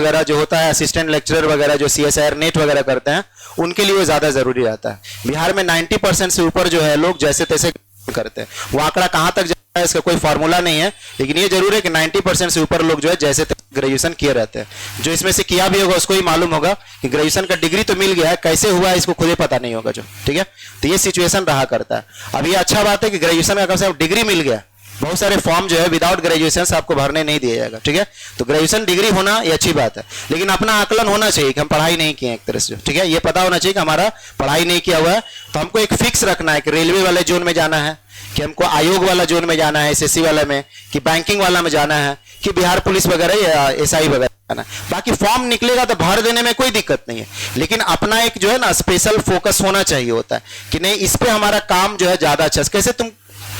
वगैरह जो होता है, असिस्टेंट लेक्चरर वगैरह जो CSIR नेट वगैरह करते हैं, उनके लिए वो ज़्यादा ज़रूरी रहता है। बिहार में 90% से ऊपर जो है लोग जैसे तैसे करते हैं। वो आंकड़ा कहाँ तक जाता है इसका कोई फार्मूला नहीं है, लेकिन ये जरूर है कि 90% से ऊपर लोग जो है जैसे तैसे ग्रेजुएशन किए रहते हैं। जो इसमें से किया भी होगा उसको ही मालूम होगा कि ग्रेजुएशन का डिग्री तो मिल गया है, कैसे हुआ है इसको खुद ही पता नहीं होगा जो, ठीक है। तो ये सिचुएशन रहा करता है। अब ये अच्छा बात है कि ग्रेजुएशन का कम से कम डिग्री मिल गया। बहुत सारे फॉर्म जो है विदाउट ग्रेजुएशन से आपको भरने नहीं दिया जाएगा, ठीक है। तो ग्रेजुएशन डिग्री होना ये अच्छी बात है, लेकिन अपना आकलन होना चाहिए कि हम पढ़ाई नहीं किए एक तरह से, ठीक है। ये पता होना चाहिए कि हमारा पढ़ाई नहीं किया हुआ है। तो हमको एक फिक्स रखना है कि रेलवे वाले जोन में जाना है, कि हमको आयोग वाला जोन में जाना है, SSC वाला में, कि बैंकिंग वाला में जाना है, कि बिहार पुलिस वगैरह या SI वगैरह जाना है। बाकी फॉर्म निकलेगा तो भर देने में कोई दिक्कत नहीं है, लेकिन अपना एक जो है ना स्पेशल फोकस होना चाहिए होता है कि नहीं इस पे हमारा काम जो है ज्यादा अच्छा। कैसे तुम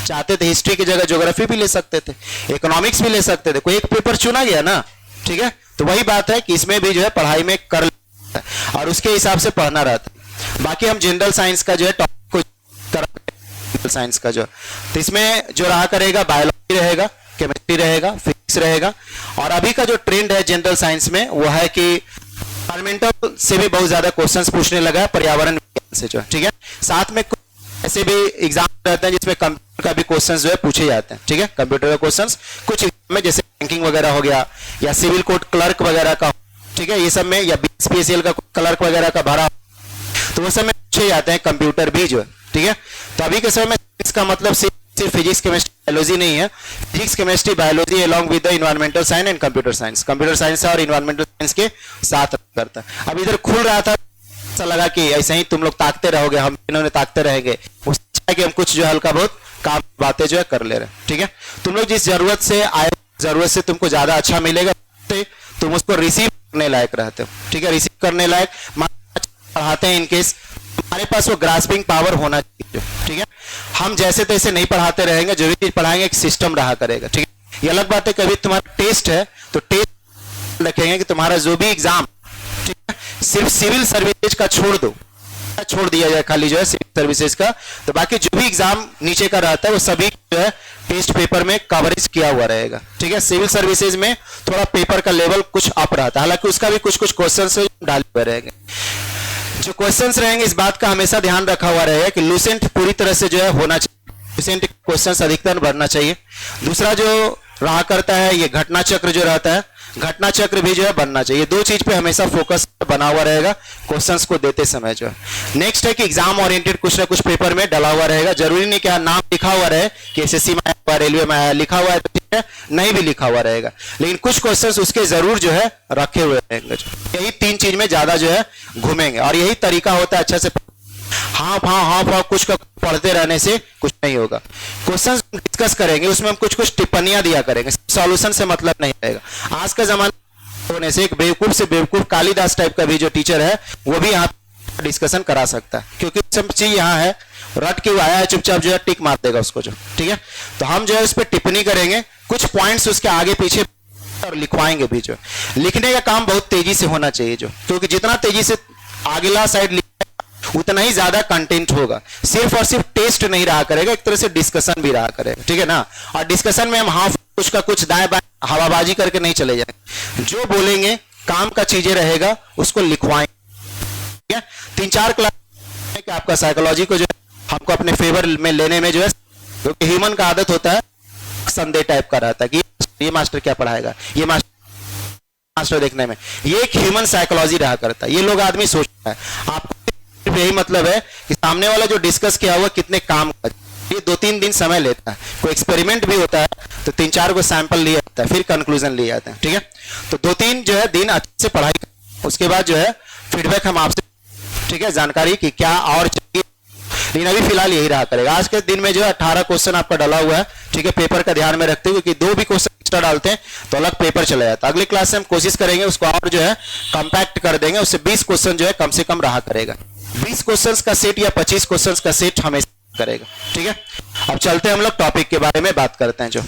चाहते थे हिस्ट्री की जगह ज्योग्राफी भी ले सकते थे, इकोनॉमिक्स भी ले सकते थे, कोई एक पेपर चुना गया ना, ठीक है। तो वही बात है कि इसमें भी जो है पढ़ाई में कर लेता है और उसके हिसाब से पढ़ना रहता है। बाकी हम जनरल साइंस का जो है टॉपिक को साइंस का जो, तो इसमें जो रहा करेगा बायोलॉजी रहेगा, केमिस्ट्री रहेगा, फिजिक्स रहेगा। और अभी का जो ट्रेंड है जनरल साइंस में वो है कि एनवायरमेंटल से भी बहुत ज्यादा क्वेश्चंस पूछने लगा है, पर्यावरण से जो, ठीक है। साथ में ऐसे भी एग्जाम रहते हैं जिसमें कंप्यूटर का भी क्वेश्चंस जो है पूछे जाते हैं, ठीक है। कंप्यूटर का क्वेश्चंस कुछ एग्जाम में जैसे बैंकिंग वगैरह हो गया या सिविल कोर्ट क्लर्क वगैरह का, ठीक है, ये सब में, या BSPCL का क्लर्क वगैरह का भरा, तो वो सब में पूछे जाते हैं कंप्यूटर भी जो है, ठीक है। तो अभी के समय में इसका मतलब सिर्फ फिजिक्स केमिस्ट्री बायोलॉजी नहीं है, physics chemistry biology along with the environmental science and computer science, computer science और इन्वायरमेंटल साइंस के साथ करता है। अब इधर खुल रहा था, ऐसा लगा कि ऐसे ही तुम लोग ताकते रहोगे, हम इन्होंने ताकते रहेंगे, उससे कि हम कुछ जो हल्का बहुत काम बातें जो है कर ले रहे हैं, ठीक है। तुम लोग जिस जरूरत से आए, जरूरत से तुमको ज्यादा अच्छा मिलेगा, तुम उसको रिसीव करने लायक रहते हो, ठीक है। रिसीव करने लायक पढ़ाते हैं इनकेस हमारे पास वो ग्रास्पिंग पावर होना चाहिए, ठीक है। हम जैसे तैसे नहीं पढ़ाते रहेंगे, जो भी चीज पढ़ाएंगे एक सिस्टम रहा करेगा, ठीक है। ये अलग बात है कभी तुम्हारा टेस्ट है तो टेस्ट रखेंगे कि तुम्हारा जो भी एग्जाम, ठीक है, सिर्फ सिविल सर्विसेज का छोड़ दिया जाए खाली जो है सिविल सर्विसेज का, तो बाकी जो भी एग्जाम नीचे का रहता है वो सभी जो है टेस्ट पेपर में कवरेज किया हुआ रहेगा, ठीक है। सिविल सर्विसेज में थोड़ा पेपर का लेवल कुछ अप रहता है, हालांकि उसका भी कुछ क्वेश्चन डाले हुए रहेंगे। जो क्वेश्चंस रहेंगे इस बात का हमेशा ध्यान रखा हुआ रहेगा कि लूसेंट पूरी तरह से जो है होना चाहिए, लूसेंट क्वेश्चंस अधिकतर भरना चाहिए। दूसरा जो रहा करता है ये घटना चक्र जो रहता है, घटना चक्र भी जो है बनना चाहिए। दो चीज पे हमेशा फोकस बना हुआ रहेगा क्वेश्चंस को देते समय जो है। नेक्स्ट है कि एग्जाम ओरिएंटेड कुछ ना कुछ पेपर में डला हुआ रहेगा, जरूरी नहीं कि नाम लिखा हुआ रहे कि SSC में आया, रेलवे में आया, लिखा हुआ है तो ठीक है, नहीं भी लिखा हुआ रहेगा, लेकिन कुछ क्वेश्चंस उसके जरूर जो है रखे हुए रहेंगे। यही तीन चीज में ज्यादा जो है घूमेंगे और यही तरीका होता है अच्छा से हाँ कुछ का पढ़ते रहने से कुछ नहीं होगा। क्वेश्चंस डिस्कस करेंगे उसमें हम कुछ टिप्पणियां दिया करेंगे, सॉल्यूशन से मतलब नहीं रहेगा। आज का जमाना होने से एक बेवकूफ से बेवकूफ कालिदास टाइप का भी जो टीचर है वो भी यहाँ डिस्कशन करा सकता है, क्योंकि सब चीज यहाँ है, रट के आया है चुपचाप जो है टिक मार देगा उसको जो, ठीक है। तो हम जो है उस पर टिप्पणी करेंगे, कुछ पॉइंट्स उसके आगे पीछे और लिखवाएंगे भी। जो लिखने का काम बहुत तेजी से होना चाहिए जो, क्योंकि जितना तेजी से आगला साइड उतना ही ज्यादा कंटेंट होगा। सिर्फ और सिर्फ टेस्ट नहीं रहा करेगा, एक तरह से डिस्कशन भी रहा करेगा, ठीक है ना। और डिस्कशन में हम कुछ का कुछ दाएं बाएं हवाबाजी करके नहीं चले जाएंगे, जो बोलेंगे काम का चीजें रहेगा उसको लिखवाएंगे, ठीक है। 3-4 क्लास कि आपका साइकोलॉजी को जो हमको अपने फेवर में लेने में जो है, क्योंकि ह्यूमन का आदत होता है संदेह टाइप का रहता है कि ये मास्टर क्या पढ़ाएगा, ये मास्टर देखने में, ये एक ह्यूमन साइकोलॉजी रहा करता है। ये लोग आदमी सोचता है, आपको यही मतलब है कि सामने वाला जो डिस्कस किया हुआ कितने काम का, ये 2-3 दिन समय लेता है। कोई एक्सपेरिमेंट भी होता है तो 3-4 को सैंपल लिया जाता है, फिर कंक्लूजन लिए जाते हैं, ठीक है। तो 2-3 जो है दिन अच्छे से पढ़ाई, उसके बाद जो है फीडबैक हम आपसे, ठीक है, जानकारी की क्या और चाहिए। लेकिन अभी फिलहाल यही रहा करेगा। आज के दिन में जो है 18 क्वेश्चन आपका डाला हुआ है, ठीक है। पेपर का ध्यान में रखते हुए कि 2 भी क्वेश्चन एक्स्ट्रा डालते हैं तो अलग पेपर चला जाता है। अगली क्लास से हम कोशिश करेंगे उसको और जो है कंपैक्ट कर देंगे, उससे 20 क्वेश्चन जो है कम से कम रहा करेगा। 20 क्वेश्चंस का सेट या 25 क्वेश्चंस का सेट हमेशा करेगा, ठीक है। अब चलते हैं हम लोग टॉपिक के बारे में बात करते हैं। जो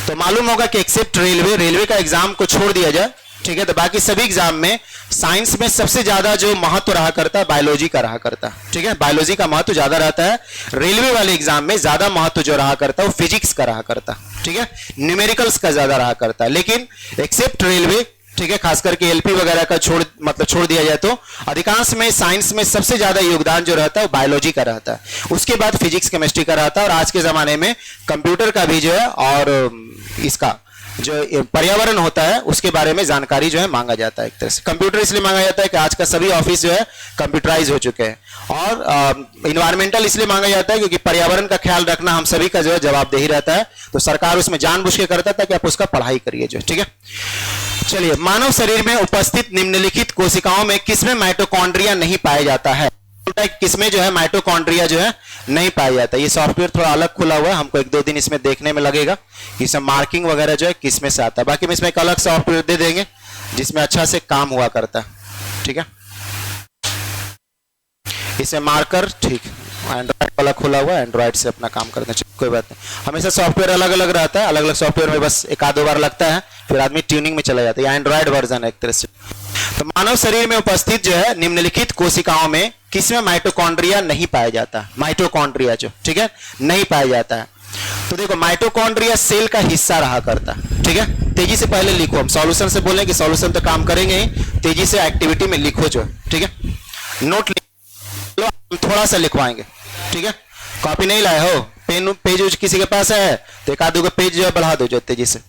तो मालूम होगा कि एक्सेप्ट रेलवे का एग्जाम को छोड़ दिया जाए, ठीक है, तो बाकी सभी एग्जाम में साइंस में सबसे ज्यादा जो महत्व रहा करता है बायोलॉजी का रहा करता है, ठीक है। बायोलॉजी का महत्व ज्यादा रहता है। रेलवे वाले एग्जाम में ज्यादा महत्व जो रहा करता है वो फिजिक्स का रहा करता है, ठीक है, न्यूमेरिकल्स का ज्यादा रहा करता है। लेकिन एक्सेप्ट रेलवे ठीक है, खास करके एलपी वगैरह का छोड़ दिया जाए तो अधिकांश में साइंस में सबसे ज्यादा योगदान जो रहता है वो बायोलॉजी का रहता है, उसके बाद फिजिक्स केमिस्ट्री का रहता है, और आज के जमाने में कंप्यूटर का भी जो है और इसका जो पर्यावरण होता है उसके बारे में जानकारी जो है मांगा जाता है। एक तरह से कंप्यूटर इसलिए मांगा जाता है कि आज का सभी ऑफिस जो है कंप्यूटराइज हो चुके हैं, और इन्वायरमेंटल इसलिए मांगा जाता है क्योंकि पर्यावरण का ख्याल रखना हम सभी का जो है जवाबदेही रहता है, तो सरकार उसमें जानबूझ के करता था कि आप उसका पढ़ाई करिए जो, ठीक है। चलिए, मानव शरीर में उपस्थित निम्नलिखित कोशिकाओं में किसमें माइटोकॉन्ड्रिया नहीं पाया जाता है? किसमें जो है माइटोकॉन्ड्रिया जो है नहीं पाया जाता। ये सॉफ्टवेयर थोड़ा अलग खुला हुआ है, हमको 1-2 दिन इसमें देखने में लगेगा कि इसमें मार्किंग वगैरह जो है किसमें से आता है। बाकी हम इसमें एक अलग सॉफ्टवेयर दे देंगे जिसमें अच्छा से काम हुआ करता है, ठीक है। इसमें मार्कर, ठीक, एंड्रॉइड वाला खुला हुआ है, एंड्रॉइड से अपना काम करते हैं, कोई बात नहीं। हमेशा सॉफ्टवेयर अलग अलग रहता है, अलग अलग सॉफ्टवेयर में बस 1-2 बार लगता है, फिर आदमी ट्यूनिंग में चला जाता है। एंड्रॉइड वर्जन है एक तरह से। तो मानव शरीर में उपस्थित जो है निम्नलिखित कोशिकाओं में किसमें माइटोकॉन्ड्रिया नहीं पाया जाता? माइटोकॉन्ड्रिया जो, ठीक है, नहीं पाया जाता है। तो देखो, माइटोकॉन्ड्रिया सेल का हिस्सा रहा करता, ठीक है। तेजी से पहले लिखो, हम सॉल्यूशन से बोलें कि सॉल्यूशन तो काम करेंगे ही, तेजी से एक्टिविटी में लिखो जो, ठीक है। नोट लो, हम थोड़ा सा लिखवाएंगे, ठीक है। कॉपी नहीं लाए हो, पेन पेज किसी के पास है तो 1-2 का पेज जो है बढ़ा दो जो, तेजी से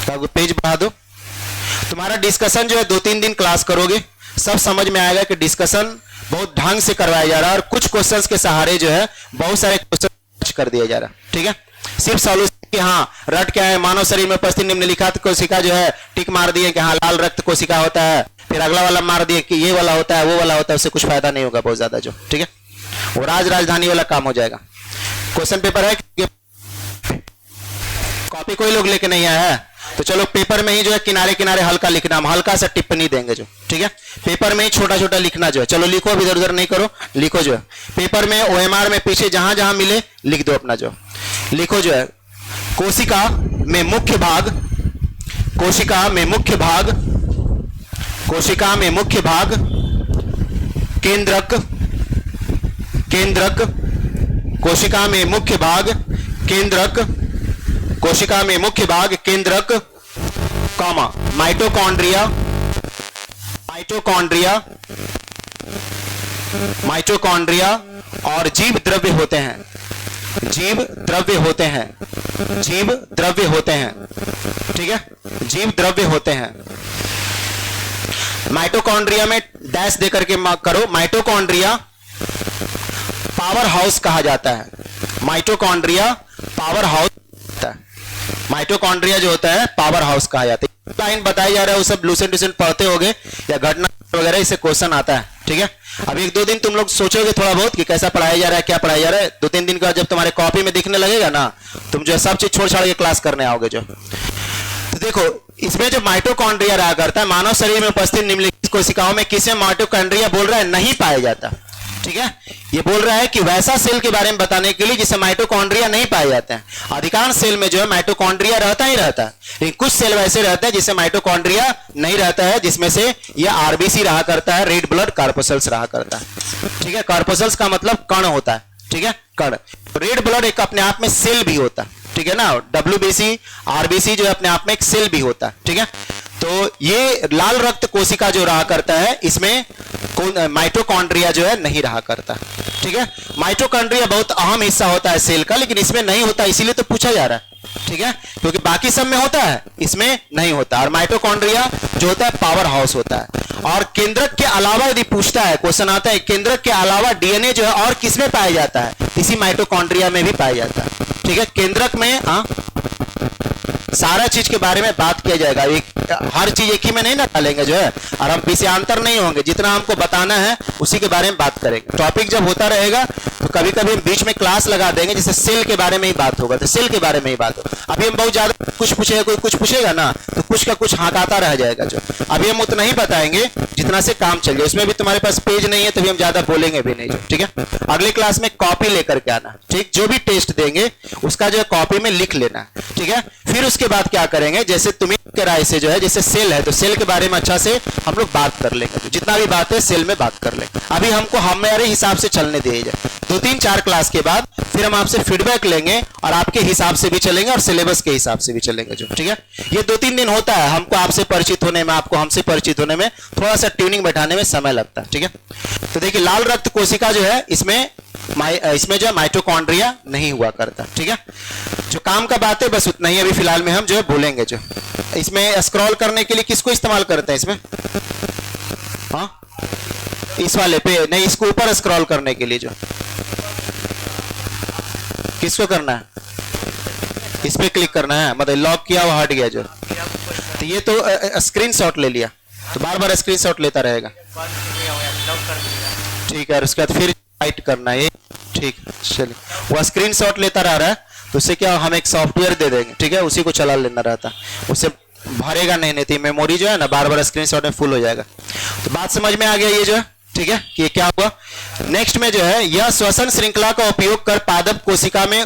पेज बढ़ा दो। तुम्हारा डिस्कशन जो है 2-3 दिन क्लास करोगे, सब समझ में आएगा कि डिस्कशन बहुत ढंग से करवाया जा रहा है, और कुछ क्वेश्चंस के सहारे जो है बहुत सारे क्वेश्चन कर दिया जा रहा है, ठीक है। सिर्फ सॉल्यूशन कि हाँ रट क्या है, मानव शरीर में उपस्थित निम्नलिखित कोशिका जो है टिक मार दिए कि हाँ लाल रक्त कोशिका होता है, फिर अगला वाला मार दिए कि ये वाला होता है वो वाला होता है, उससे कुछ फायदा नहीं होगा बहुत ज्यादा जो, ठीक है। वो राजधानी वाला काम हो जाएगा। क्वेश्चन पेपर है, कॉपी कोई लोग लेके नहीं आया है तो चलो पेपर में ही जो है किनारे किनारे हल्का लिखना, हम हल्का सा टिप्पणी देंगे जो, ठीक है। पेपर में ही छोटा छोटा लिखना जो है, चलो लिखो, अब इधर उधर नहीं करो, लिखो जो है पेपर में, ओएमआर में पीछे जहां जहां मिले लिख दो अपना जो, लिखो जो है कोशिका में मुख्य भाग, कोशिका में मुख्य भाग, कोशिका में मुख्य भाग, केंद्रक, केंद्रक, कोशिका में मुख्य भाग केंद्रक, कोशिका में मुख्य भाग केंद्रक, कॉमा माइटोकॉन्ड्रिया, माइटोकॉन्ड्रिया, माइटोकॉन्ड्रिया और जीव द्रव्य होते हैं, जीव द्रव्य होते हैं, जीव द्रव्य होते हैं, ठीक है, जीव द्रव्य होते हैं। माइटोकॉन्ड्रिया में डैश देकर के करो, माइटोकॉन्ड्रिया पावर हाउस कहा जाता है, माइटोकॉन्ड्रिया पावर हाउस होता है, माइटोकॉन्ड्रिया जो होता है पावर हाउस कहा जाता है। लाइन बताया जा रहा है वो सब लूसेंट लूसेंट पढ़ते होगे या घटना वगैरह इससे क्वेश्चन आता है, ठीक है। अब 1-2 दिन तुम लोग सोचोगे थोड़ा बहुत कि कैसा पढ़ाया जा रहा है, क्या पढ़ाया जा रहा है, 2-3 दिन के बाद जब तुम्हारे कॉपी में दिखने लगेगा ना, तुम जो सब चीज छोड़ छाड़ के क्लास करने आओगे जो। तो देखो इसमें जो माइटोकॉन्ड्रिया रहा करता है, मानव शरीर में उपस्थित निम्नलिखित कोशिकाओं में किसमें माइटोकॉन्ड्रिया बोल रहा है नहीं पाया जाता, ठीक है। ये बोल रहा है कि वैसा सेल के बारे में बताने के लिए जिसमें माइटोकॉन्ड्रिया नहीं पाए जाते हैं। अधिकांश सेल में जो है माइटोकॉन्ड्रिया रहता ही रहता है, लेकिन कुछ सेल वैसे रहते हैं जिसमें माइटोकॉन्ड्रिया नहीं रहता है, जिसमें से ये आरबीसी रहा करता है, रेड ब्लड कॉर्पसल्स रहा करता है, ठीक है। कॉर्पसल्स का मतलब कण होता है, ठीक है, कण। रेड ब्लड एक अपने आप में सेल भी होता है, ठीक है ना। डब्ल्यूबीसी आरबीसी जो है अपने आप में एक सेल भी होता है, ठीक है। तो ये लाल रक्त कोशिका जो रहा करता है इसमें माइटोकॉन्ड्रिया जो है नहीं रहा करता, ठीक है। माइटोकॉन्ड्रिया बहुत अहम हिस्सा होता है सेल का, लेकिन इसमें नहीं होता, इसीलिए तो पूछा जा रहा है, ठीक है, क्योंकि बाकी सब में होता है इसमें नहीं होता। और माइटोकॉन्ड्रिया जो होता है पावर हाउस होता है। और केंद्रक के अलावा यदि पूछता है, क्वेश्चन आता है केंद्रक के अलावा डीएनए जो है और किसमें पाया जाता है, इसी माइटोकॉन्ड्रिया में भी पाया जाता है, ठीक है। केंद्रक में सारा चीज के बारे में बात किया जाएगा, हर चीज एक ही में नहीं ना डालेंगे जो है, और हम विषयांतर नहीं होंगे, जितना हमको बताना है उसी के बारे में बात करेंगे। टॉपिक जब होता रहेगा तो कभी कभी बीच में क्लास लगा देंगे, जैसे सेल के बारे में ही बात होगा तो सेल के बारे में ही बात होगा। अभी हम बहुत ज्यादा कुछ पूछेगा, कोई कुछ पूछेगा ना तो कुछ का कुछ हाँकाता रह जाएगा जो। अभी हम उतना ही बताएंगे जितना से काम चल जाए, उसमें भी तुम्हारे पास पेज नहीं है तो भी हम ज्यादा बोलेंगे भी नहीं, ठीक है। अगली क्लास में कॉपी लेकर के आना, ठीक, जो भी टेस्ट देंगे उसका जो है कॉपी में लिख लेना, ठीक है। फिर उसके उसके बाद क्या करेंगे, जैसे तुम्हें के राय से जो है, जैसे सेल है तो सेल के बारे में अच्छा से हम लोग बात कर लेंगे, तो जितना भी बात है सेल में बात कर लेंगे। अभी हमको हमारे हिसाब से चलने दिए जाए, 2-3-4 क्लास के बाद फिर हम आपसे फीडबैक लेंगे और आपके हिसाब से भी चलेंगे और सिलेबस के हिसाब से भी चलेंगे जो, ठीक है। ये 2-3 दिन होता है, हमको आपसे परिचित होने में, आपको हमसे परिचित होने में, थोड़ा सा ट्यूनिंग बैठाने में समय लगता है, ठीक है। तो देखिए लाल रक्त कोशिका जो है इसमें जो है माइटोकॉन्ड्रिया नहीं हुआ करता, ठीक है। जो काम का बात है बस उतना ही अभी फिलहाल में हम जो है बोलेंगे। जो इसमें स्क्रॉल करने के लिए किसको इस्तेमाल करते हैं इसमें, हाँ इस वाले पे नहीं, इसको ऊपर स्क्रॉल करने के लिए जो किसको करना है, इस पे क्लिक करना है, मतलब लॉक किया वो हट गया जो, तो ये तो स्क्रीनशॉट ले लिया तो बार बार स्क्रीनशॉट लेता रहेगा, ठीक है। और उसके बाद फिर राइट करना है, ठीक है। चलिए वो स्क्रीनशॉट लेता रहा है तो उससे क्या हम एक सॉफ्टवेयर दे देंगे, ठीक है, उसी को चला लेना रहता, उससे भरेगा नहीं तो मेमोरी जो है ना बार बार स्क्रीनशॉट में फुल हो जाएगा। तो बात समझ में आ गया ये जो है, ठीक है, कि क्या हुआ। नेक्स्ट में जो है यह श्वसन श्रृंखला का उपयोग कर पादप कोशिका में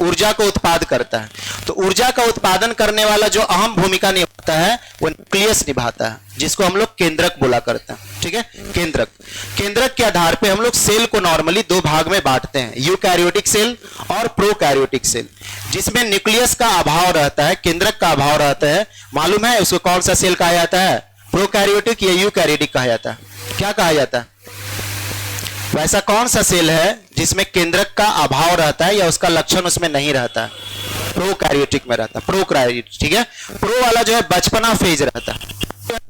ऊर्जा को उत्पाद करता है। तो ऊर्जा का उत्पादन करने वाला जो अहम भूमिका निभाता है वो न्यूक्लियस निभाता है, जिसको हम लोग केंद्रक बोला करते हैं, ठीक है। केंद्रक के आधार पे हम लोग सेल को नॉर्मली 2 भाग में बांटते हैं, यूकैरियोटिक सेल और प्रोकैरियोटिक सेल, जिसमें न्यूक्लियस का अभाव रहता है, केंद्रक का अभाव रहता है। मालूम है उसको कौन सा सेल कहा जाता है, प्रोकैरियोटिक या यूकैरियोटिक कहा जाता है, क्या कहा जाता है? वैसा कौन सा सेल है जिसमें केंद्रक का अभाव रहता है या उसका लक्षण उसमें नहीं रहता है? प्रोकैरियोटिक में रहता है, प्रोकैरियोटिक, ठीक है। प्रो वाला जो है बचपना फेज रहता है,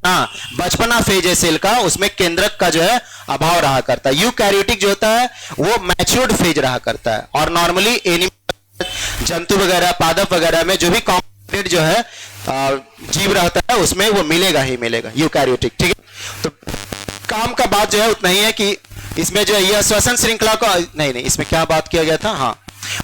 हाँ बचपना फेज है सेल का, उसमें केंद्रक का जो है अभाव रहा करता है। यूकैरियोटिक जो होता है वो मैच्योर्ड फेज रहा करता है, और नॉर्मली एनिमल, जंतु वगैरह, पादप वगैरह में जो भी कॉम्पोनेंट जो है जीव रहता है उसमें वो मिलेगा ही मिलेगा, यूकैरियोटिक, ठीक है। तो काम का बात जो है उतना ही है कि इसमें जो है यह श्वसन श्रृंखला का नहीं इसमें क्या बात किया गया था, हाँ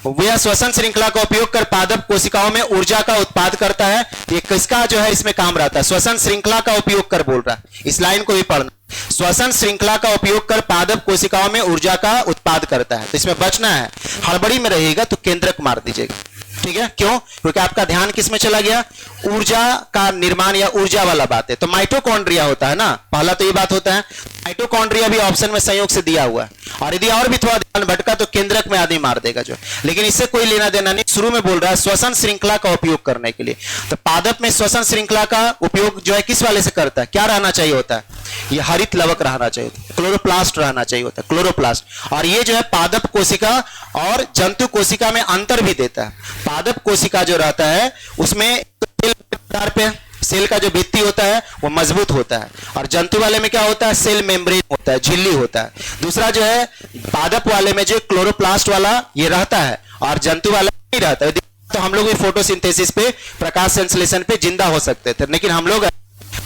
वह श्वसन श्रृंखला का उपयोग कर पादप कोशिकाओं में ऊर्जा का उत्पाद करता है। ये किसका जो है इसमें काम रहता है, श्वसन श्रृंखला का उपयोग कर बोल रहा है, इस लाइन को भी पढ़ना, श्वसन श्रृंखला का उपयोग कर पादप कोशिकाओं में ऊर्जा का उत्पाद करता है। तो इसमें बचना है, हड़बड़ी में रहेगा तो केंद्रक मार दीजिएगा, ठीक है। क्यों? क्योंकि आपका ध्यान किस में चला गया, ऊर्जा का निर्माण या ऊर्जा वाला बात है। तो माइटोकॉन्ड्रिया होता है ना, पहला तो ये बात होता है। माइटोकॉन्ड्रिया भी ऑप्शन में संयोग से दिया हुआ है, और यदि और भी थोड़ा ध्यान भटका तो केंद्रक में आदमी मार देगा जो, लेकिन इससे कोई लेना देना नहीं। शुरू में बोल रहा है श्वसन श्रृंखला का उपयोग करने के लिए, तो पादप में श्वसन श्रृंखला का उपयोग जो है किस वाले से करता है, क्या रहना चाहिए होता है, ये हरित लवक रहना चाहिए, क्लोरोप्लास्ट रहना चाहिए होता है, क्लोरोप्लास्ट। और ये जो है पादप कोशिका और जंतु कोशिका में अंतर भी देता है। पादप कोशिका जो रहता है उसमें सेल का जो भित्ति होता है वो मजबूत होता है, और जंतु वाले में क्या होता है, सेल मेम्ब्रेन होता है, झिल्ली होता है। दूसरा जो है पादप वाले में जो क्लोरोप्लास्ट वाला ये रहता है, और जंतु वाला नहीं रहता है। तो हम लोग भी फोटोसिंथेसिस पे, प्रकाश संश्लेषण पे जिंदा हो सकते थे, लेकिन हम लोग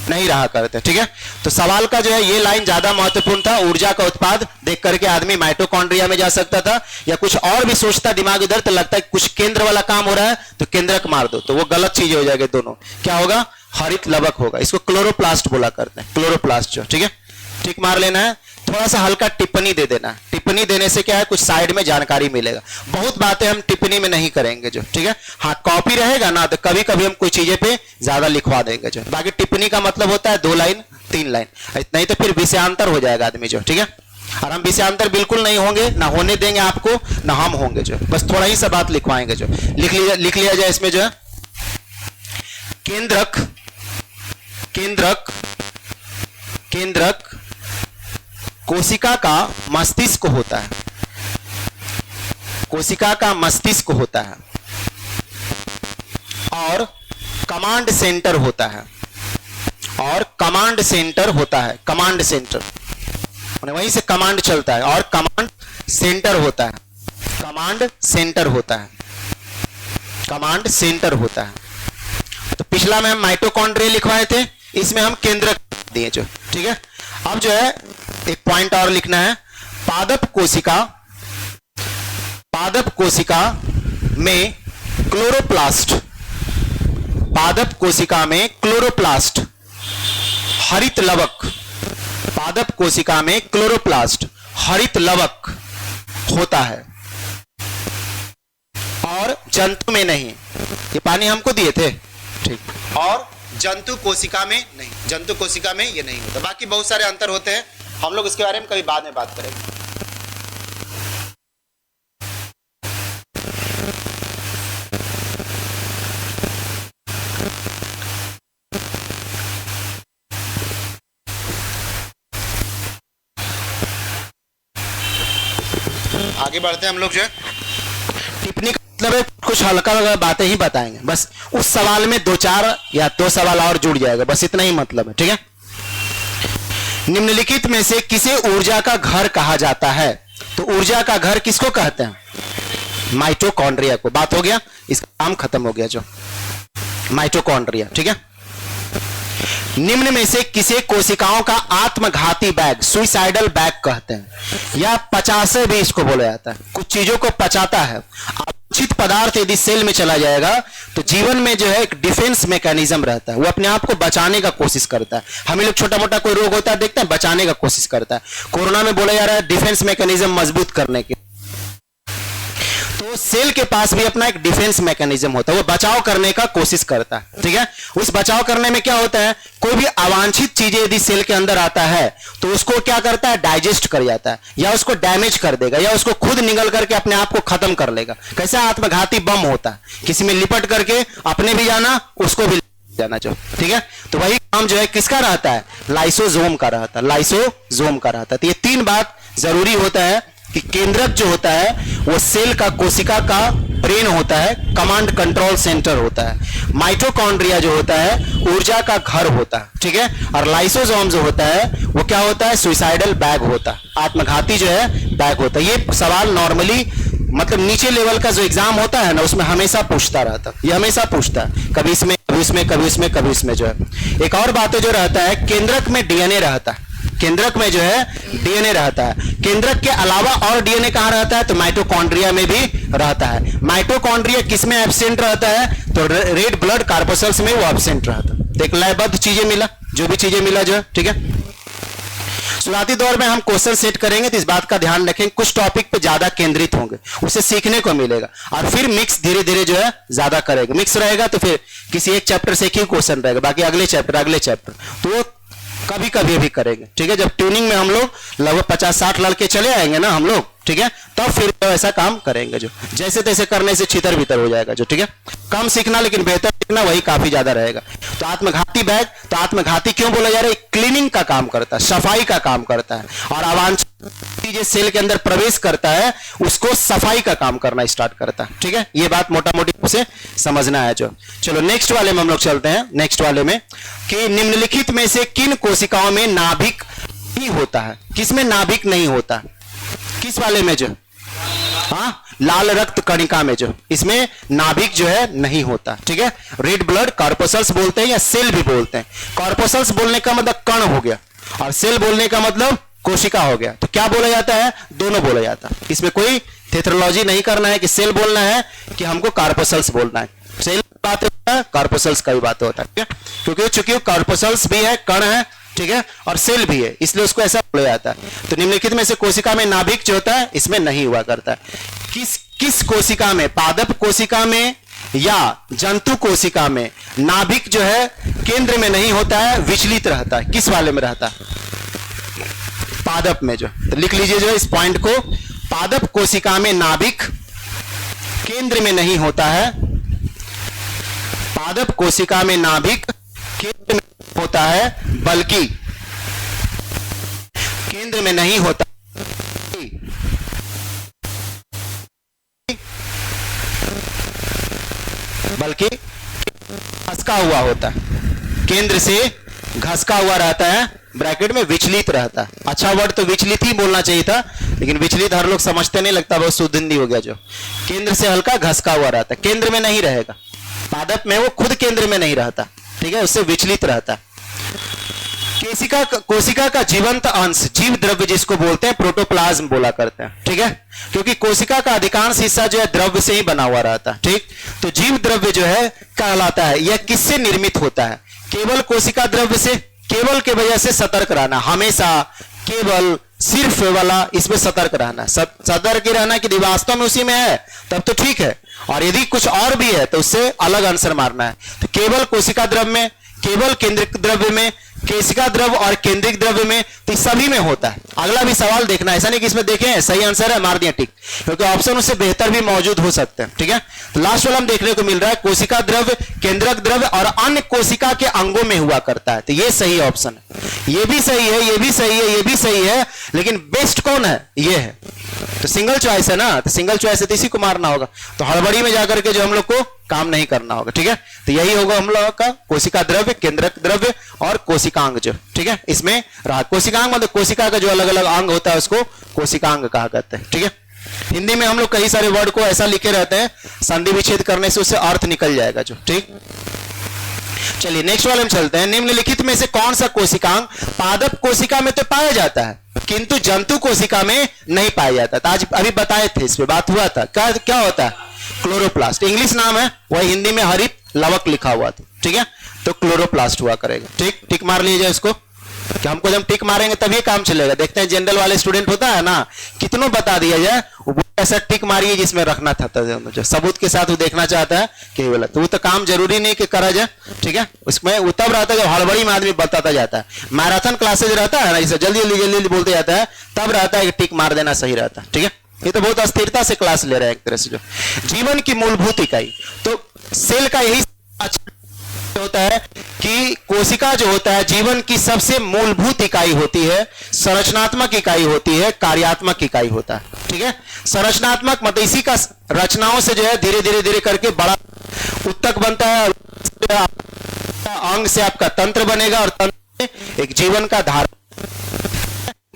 नहीं रहा करते, ठीक है। तो सवाल का जो है ये लाइन ज्यादा महत्वपूर्ण था। ऊर्जा का उत्पाद देख करके आदमी माइटोकॉन्ड्रिया में जा सकता था, या कुछ और भी सोचता दिमाग इधर, तो लगता है कुछ केंद्र वाला काम हो रहा है तो केंद्रक मार दो, तो वो गलत चीज हो जाएगी। दोनों क्या होगा, हरित लवक होगा, इसको क्लोरोप्लास्ट बोला करते हैं, क्लोरोप्लास्ट जो, ठीक है। ठीक मार लेना है, थोड़ा सा हल्का टिप्पणी दे देना। टिप्पणी देने से क्या है, कुछ साइड में जानकारी मिलेगा। बहुत बातें हम टिप्पणी में नहीं करेंगे जो, ठीक है। हाँ कॉपी रहेगा ना तो कभी कभी हम कोई चीजें पे ज्यादा लिखवा देंगे जो, बाकी टिप्पणी का मतलब होता है 2 लाइन 3 लाइन, नहीं तो फिर विषयांतर हो जाएगा आदमी जो, ठीक है। और हम विषयांतर बिल्कुल नहीं होंगे, ना होने देंगे आपको, ना हम होंगे जो, बस थोड़ा ही सा बात लिखवाएंगे जो। लिख लिया जाए इसमें जो है, केंद्रक केंद्रक केंद्रक कोशिका का मस्तिष्क होता है, कोशिका का मस्तिष्क होता है, और कमांड सेंटर होता है, और कमांड सेंटर होता है, कमांड सेंटर वहीं से कमांड चलता है, और कमांड सेंटर होता है, कमांड सेंटर होता है, कमांड सेंटर होता है। तो पिछला में हम माइटोकॉन्ड्रिया लिखवाए थे, इसमें हम केंद्रक दिए जो, ठीक है। अब जो है एक पॉइंट और लिखना है, पादप कोशिका में क्लोरोप्लास्ट, पादप कोशिका में क्लोरोप्लास्ट हरित लवक, पादप कोशिका में क्लोरोप्लास्ट हरित लवक होता है, और जंतु में नहीं। ये पानी हमको दिए थे, ठीक। और जंतु कोशिका में नहीं, जंतु कोशिका में ये नहीं होता। बाकी बहुत सारे अंतर होते हैं, हम लोग इसके बारे में कभी बाद में बात करेंगे। आगे बढ़ते हैं हम लोग। जो है टिप्पणी का मतलब है कुछ हल्का हल्का बातें ही बताएंगे, बस उस सवाल में 2-4 या 2 सवाल और जुड़ जाएगा, बस इतना ही मतलब है। ठीक है। निम्नलिखित में से किसे ऊर्जा का घर कहा जाता है? तो ऊर्जा का घर किसको कहते हैं? माइटोकॉन्ड्रिया को। बात हो गया, इसका काम खत्म हो गया, जो माइटोकॉन्ड्रिया। ठीक है। निम्न में से किसे कोशिकाओं का आत्मघाती बैग, सुइसाइडल बैग कहते हैं? या पचासे भी इसको बोला जाता है। कुछ चीजों को पचाता है। अवांछित पदार्थ यदि सेल में चला जाएगा तो जीवन में जो है एक डिफेंस मैकेनिज्म रहता है, वो अपने आप को बचाने का कोशिश करता है। हमें लोग छोटा मोटा कोई रोग होता है देखते हैं, बचाने का कोशिश करता है। कोरोना में बोला जा रहा है डिफेंस मैकेनिज्म मजबूत करने के। तो सेल के पास भी अपना एक डिफेंस मैकेनिज्म होता है, वो बचाव करने का कोशिश करता है। ठीक है। उस बचाव करने में क्या होता है, कोई भी अवांछित चीजें यदि सेल के अंदर आता है तो उसको क्या करता है, डाइजेस्ट कर जाता है, या उसको डैमेज कर देगा, या उसको खुद निगल करके अपने आप को खत्म कर लेगा। कैसा आत्मघाती बम होता है, किसी में लिपट करके अपने भी जाना, उसको भी जाना जो। ठीक है। तो वही काम जो है किसका रहता है, लाइसोसोम का रहता है, लाइसोसोम का रहता है। तो ये 3 बात जरूरी होता है कि केंद्रक जो होता है वो सेल का, कोशिका का ब्रेन होता है, कमांड कंट्रोल सेंटर होता है। माइटोकॉन्ड्रिया जो होता है ऊर्जा का घर होता है। ठीक है। और लाइसोसोम जो होता है वो क्या होता है, सुइसाइडल बैग होता है, आत्मघाती जो है बैग होता है। ये सवाल नॉर्मली मतलब नीचे लेवल का जो एग्जाम होता है ना, उसमें हमेशा पूछता रहता है, ये हमेशा पूछता है, कभी इसमें कभी इसमें कभी इसमें कभी इसमें जो है। एक और बात जो रहता है, केंद्रक में डीएनए रहता है, केंद्रक में जो है डीएनए रहता है। केंद्रक के अलावा और डीएनए कहां रहता है, तो माइटोकॉन्ड्रिया में भी रहता है। माइटोकॉन्ड्रिया किसमें एब्सेंट रहता है, तो रेड ब्लड कार्पोसल्स में वो एब्सेंट रहता है। तो एक लयबद्ध चीजें मिला, जो भी चीजें मिला जो है। ठीक है। शुरुआती दौर में हम क्वेश्चन सेट करेंगे तो इस बात का ध्यान रखें, कुछ टॉपिक पे ज्यादा केंद्रित होंगे, उसे सीखने को मिलेगा। और फिर मिक्स धीरे धीरे जो है ज्यादा करेगा। मिक्स रहेगा तो फिर किसी एक चैप्टर से एक ही क्वेश्चन रहेगा, बाकी अगले चैप्टर तो कभी कभी भी करेंगे। ठीक है। जब ट्यूनिंग में हम लोग लगभग 50-60 लड़के चले आएंगे ना हम लोग, ठीक है, तब फिर ऐसा काम करेंगे। जो जैसे तैसे करने से छितर भीतर हो जाएगा जो। ठीक है। कम सीखना लेकिन बेहतर सीखना, वही काफी ज्यादा रहेगा। तो आत्मघाती बैग, तो आत्मघाती क्यों बोला जा रहा है, क्लीनिंग का काम करता है, सफाई का काम करता है। और अवांछित चीजें सेल के अंदर प्रवेश करता है, उसको सफाई का काम करना स्टार्ट करता है। ठीक है। ये बात मोटा मोटी उसे समझना है जो। चलो नेक्स्ट वाले में हम लोग चलते हैं। नेक्स्ट वाले में कि निम्नलिखित में से किन कोशिकाओं में नाभिक नहीं होता है? किसमें नाभिक नहीं होता, किस वाले में जो, हाँ, लाल रक्त कणिका में जो, इसमें नाभिक जो है नहीं होता। ठीक है। रेड ब्लड कार्पोसल्स बोलते हैं या सेल भी बोलते हैं। कार्पोसल्स बोलने का मतलब कण हो गया, और सेल बोलने का मतलब कोशिका हो गया। तो क्या बोला जाता है, दोनों बोला जाता है। इसमें कोई थेथरोलॉजी नहीं करना है कि सेल बोलना है कि हमको कार्पोसल्स बोलना है। सेल बात होता है, कार्पोसल्स का भी बात होता है। क्योंकि चूंकि कार्पोसल्स भी है, कण है, ठीक है, और सेल भी है, इसलिए उसको ऐसा बोला जाता है। तो निम्नलिखित में से कोशिका में नाभिक जो होता है इसमें नहीं हुआ करता है। किस कोशिका में, पादप कोशिका में या जंतु कोशिका में नाभिक जो है केंद्र में नहीं होता है, विचलित रहता है? किस वाले में रहता है, पादप में जो। तो लिख लीजिए जो इस पॉइंट को, पादप कोशिका में नाभिक केंद्र में नहीं होता है। पादप कोशिका में नाभिक केंद्र में होता है, बल्कि केंद्र में नहीं होता, बल्कि घसका हुआ होता है, केंद्र से घसका हुआ रहता है, ब्रैकेट में विचलित रहता है। अच्छा वर्ड तो विचलित ही बोलना चाहिए था, लेकिन विचलित हर लोग समझते नहीं, लगता बहुत शुद्ध हिंदी हो गया। जो केंद्र से हल्का घसका हुआ रहता है, केंद्र में नहीं रहेगा। पादप में वो खुद केंद्र में नहीं रहता, ठीक है, उससे विचलित रहता है। कोशिका का जीवंत अंश, जीव द्रव्य जिसको बोलते हैं, प्रोटोप्लाज्म बोला करते हैं। ठीक है। क्योंकि कोशिका का अधिकांश हिस्सा जो है द्रव्य से ही बना हुआ रहता है। ठीक। तो जीव द्रव्य जो है कहलाता है, यह किससे निर्मित होता है? केवल कोशिका द्रव्य से। केवल के वजह से सतर्क रहना, हमेशा केवल सिर्फ वाला इसमें सतर्क रहना, सतर्क ही रहना कि वास्तव में उसी में है तब तो ठीक है, और यदि कुछ और भी है तो उससे अलग आंसर मारना है। तो केवल कोशिका द्रव्य में, केवल केंद्रिक द्रव्य में, केशिका द्रव्य और केंद्रिक द्रव्य में, तो सभी में होता है। अगला भी सवाल देखना, ऐसा नहीं कि इसमें देखें सही आंसर है मार दिया टिक, क्योंकि ऑप्शन उससे बेहतर भी मौजूद हो सकते हैं। ठीक है, तो लास्ट वाला हम देखने को मिल रहा है कोशिका द्रव्य, केंद्रक द्रव्य और अन्य कोशिका के अंगों में हुआ करता है, तो ये सही ऑप्शन है। ये भी सही है, ये भी सही है, ये भी सही है, लेकिन बेस्ट कौन है? ये है। तो सिंगल चॉइस है ना, तो सिंगल चॉइस है तो इसी को मारना होगा, तो हड़बड़ी में जाकर के जो हम लोग को काम नहीं करना होगा। ठीक है, तो यही होगा हम लोग का कोशिका द्रव्य, केंद्रक द्रव्य और कोशिकांग जो। ठीक है, इसमें रहा कोशिकांग मतलब कोशिका का जो अलग अलग अंग होता है उसको कोशिकांग कहा करते हैं। ठीक है, हिंदी में हम लोग कई सारे वर्ड को ऐसा लिखे रहते हैं, संधि विच्छेद करने से उससे अर्थ निकल जाएगा जो। ठीक, चलिए नेक्स्ट वाले में चलते हैं। निम्नलिखित में से कौन सा कोशिकांग पादप कोशिका में तो पाया जाता है किंतु जंतु कोशिका में नहीं पाया जाता? तो आज अभी बताए थे, इस पे बात हुआ था। क्या होता है? क्लोरोप्लास्ट। इंग्लिश नाम है, वह हिंदी में हरित लवक लिखा हुआ था। ठीक है, तो क्लोरोप्लास्ट हुआ करेगा। ठीक, टिक मार लीजिए इसको, कि हमको जब टिक मारेंगे तब ये काम चलेगा। देखते हैं जनरल वाले स्टूडेंट होता है ना, कितनों बता दिया जाए, वो ऐसा टिक मारिए जिसमें रखना था, जो सबूत के साथ वो देखना चाहता है कि बोला, तो वो तो काम जरूरी नहीं कि करा जाए। ठीक है, उसमें वो तब रहता है जब हड़बड़ी में आदमी बताता जाता है। मैराथन क्लासेज रहता है ना, इसे जल्दी जल्दी जल्दी जल्दी बोलते जाता है, तब रहता है कि टिक मार देना सही रहता है। ठीक है, ये तो बहुत अस्थिरता से क्लास ले रहा है एक तरह से। जो जीवन की मूलभूत इकाई, तो सेल का यही होता है कि कोशिका जो होता है जीवन की सबसे मूलभूत इकाई होती है, संरचनात्मक इकाई होती है, कार्यात्मक इकाई होता है। ठीक है, संरचनात्मक मतलब इसी का रचनाओं से जो है धीरे धीरे धीरे करके बड़ा उत्तक बनता है, अंग से आपका तंत्र बनेगा और तंत्र से एक जीवन का धारण।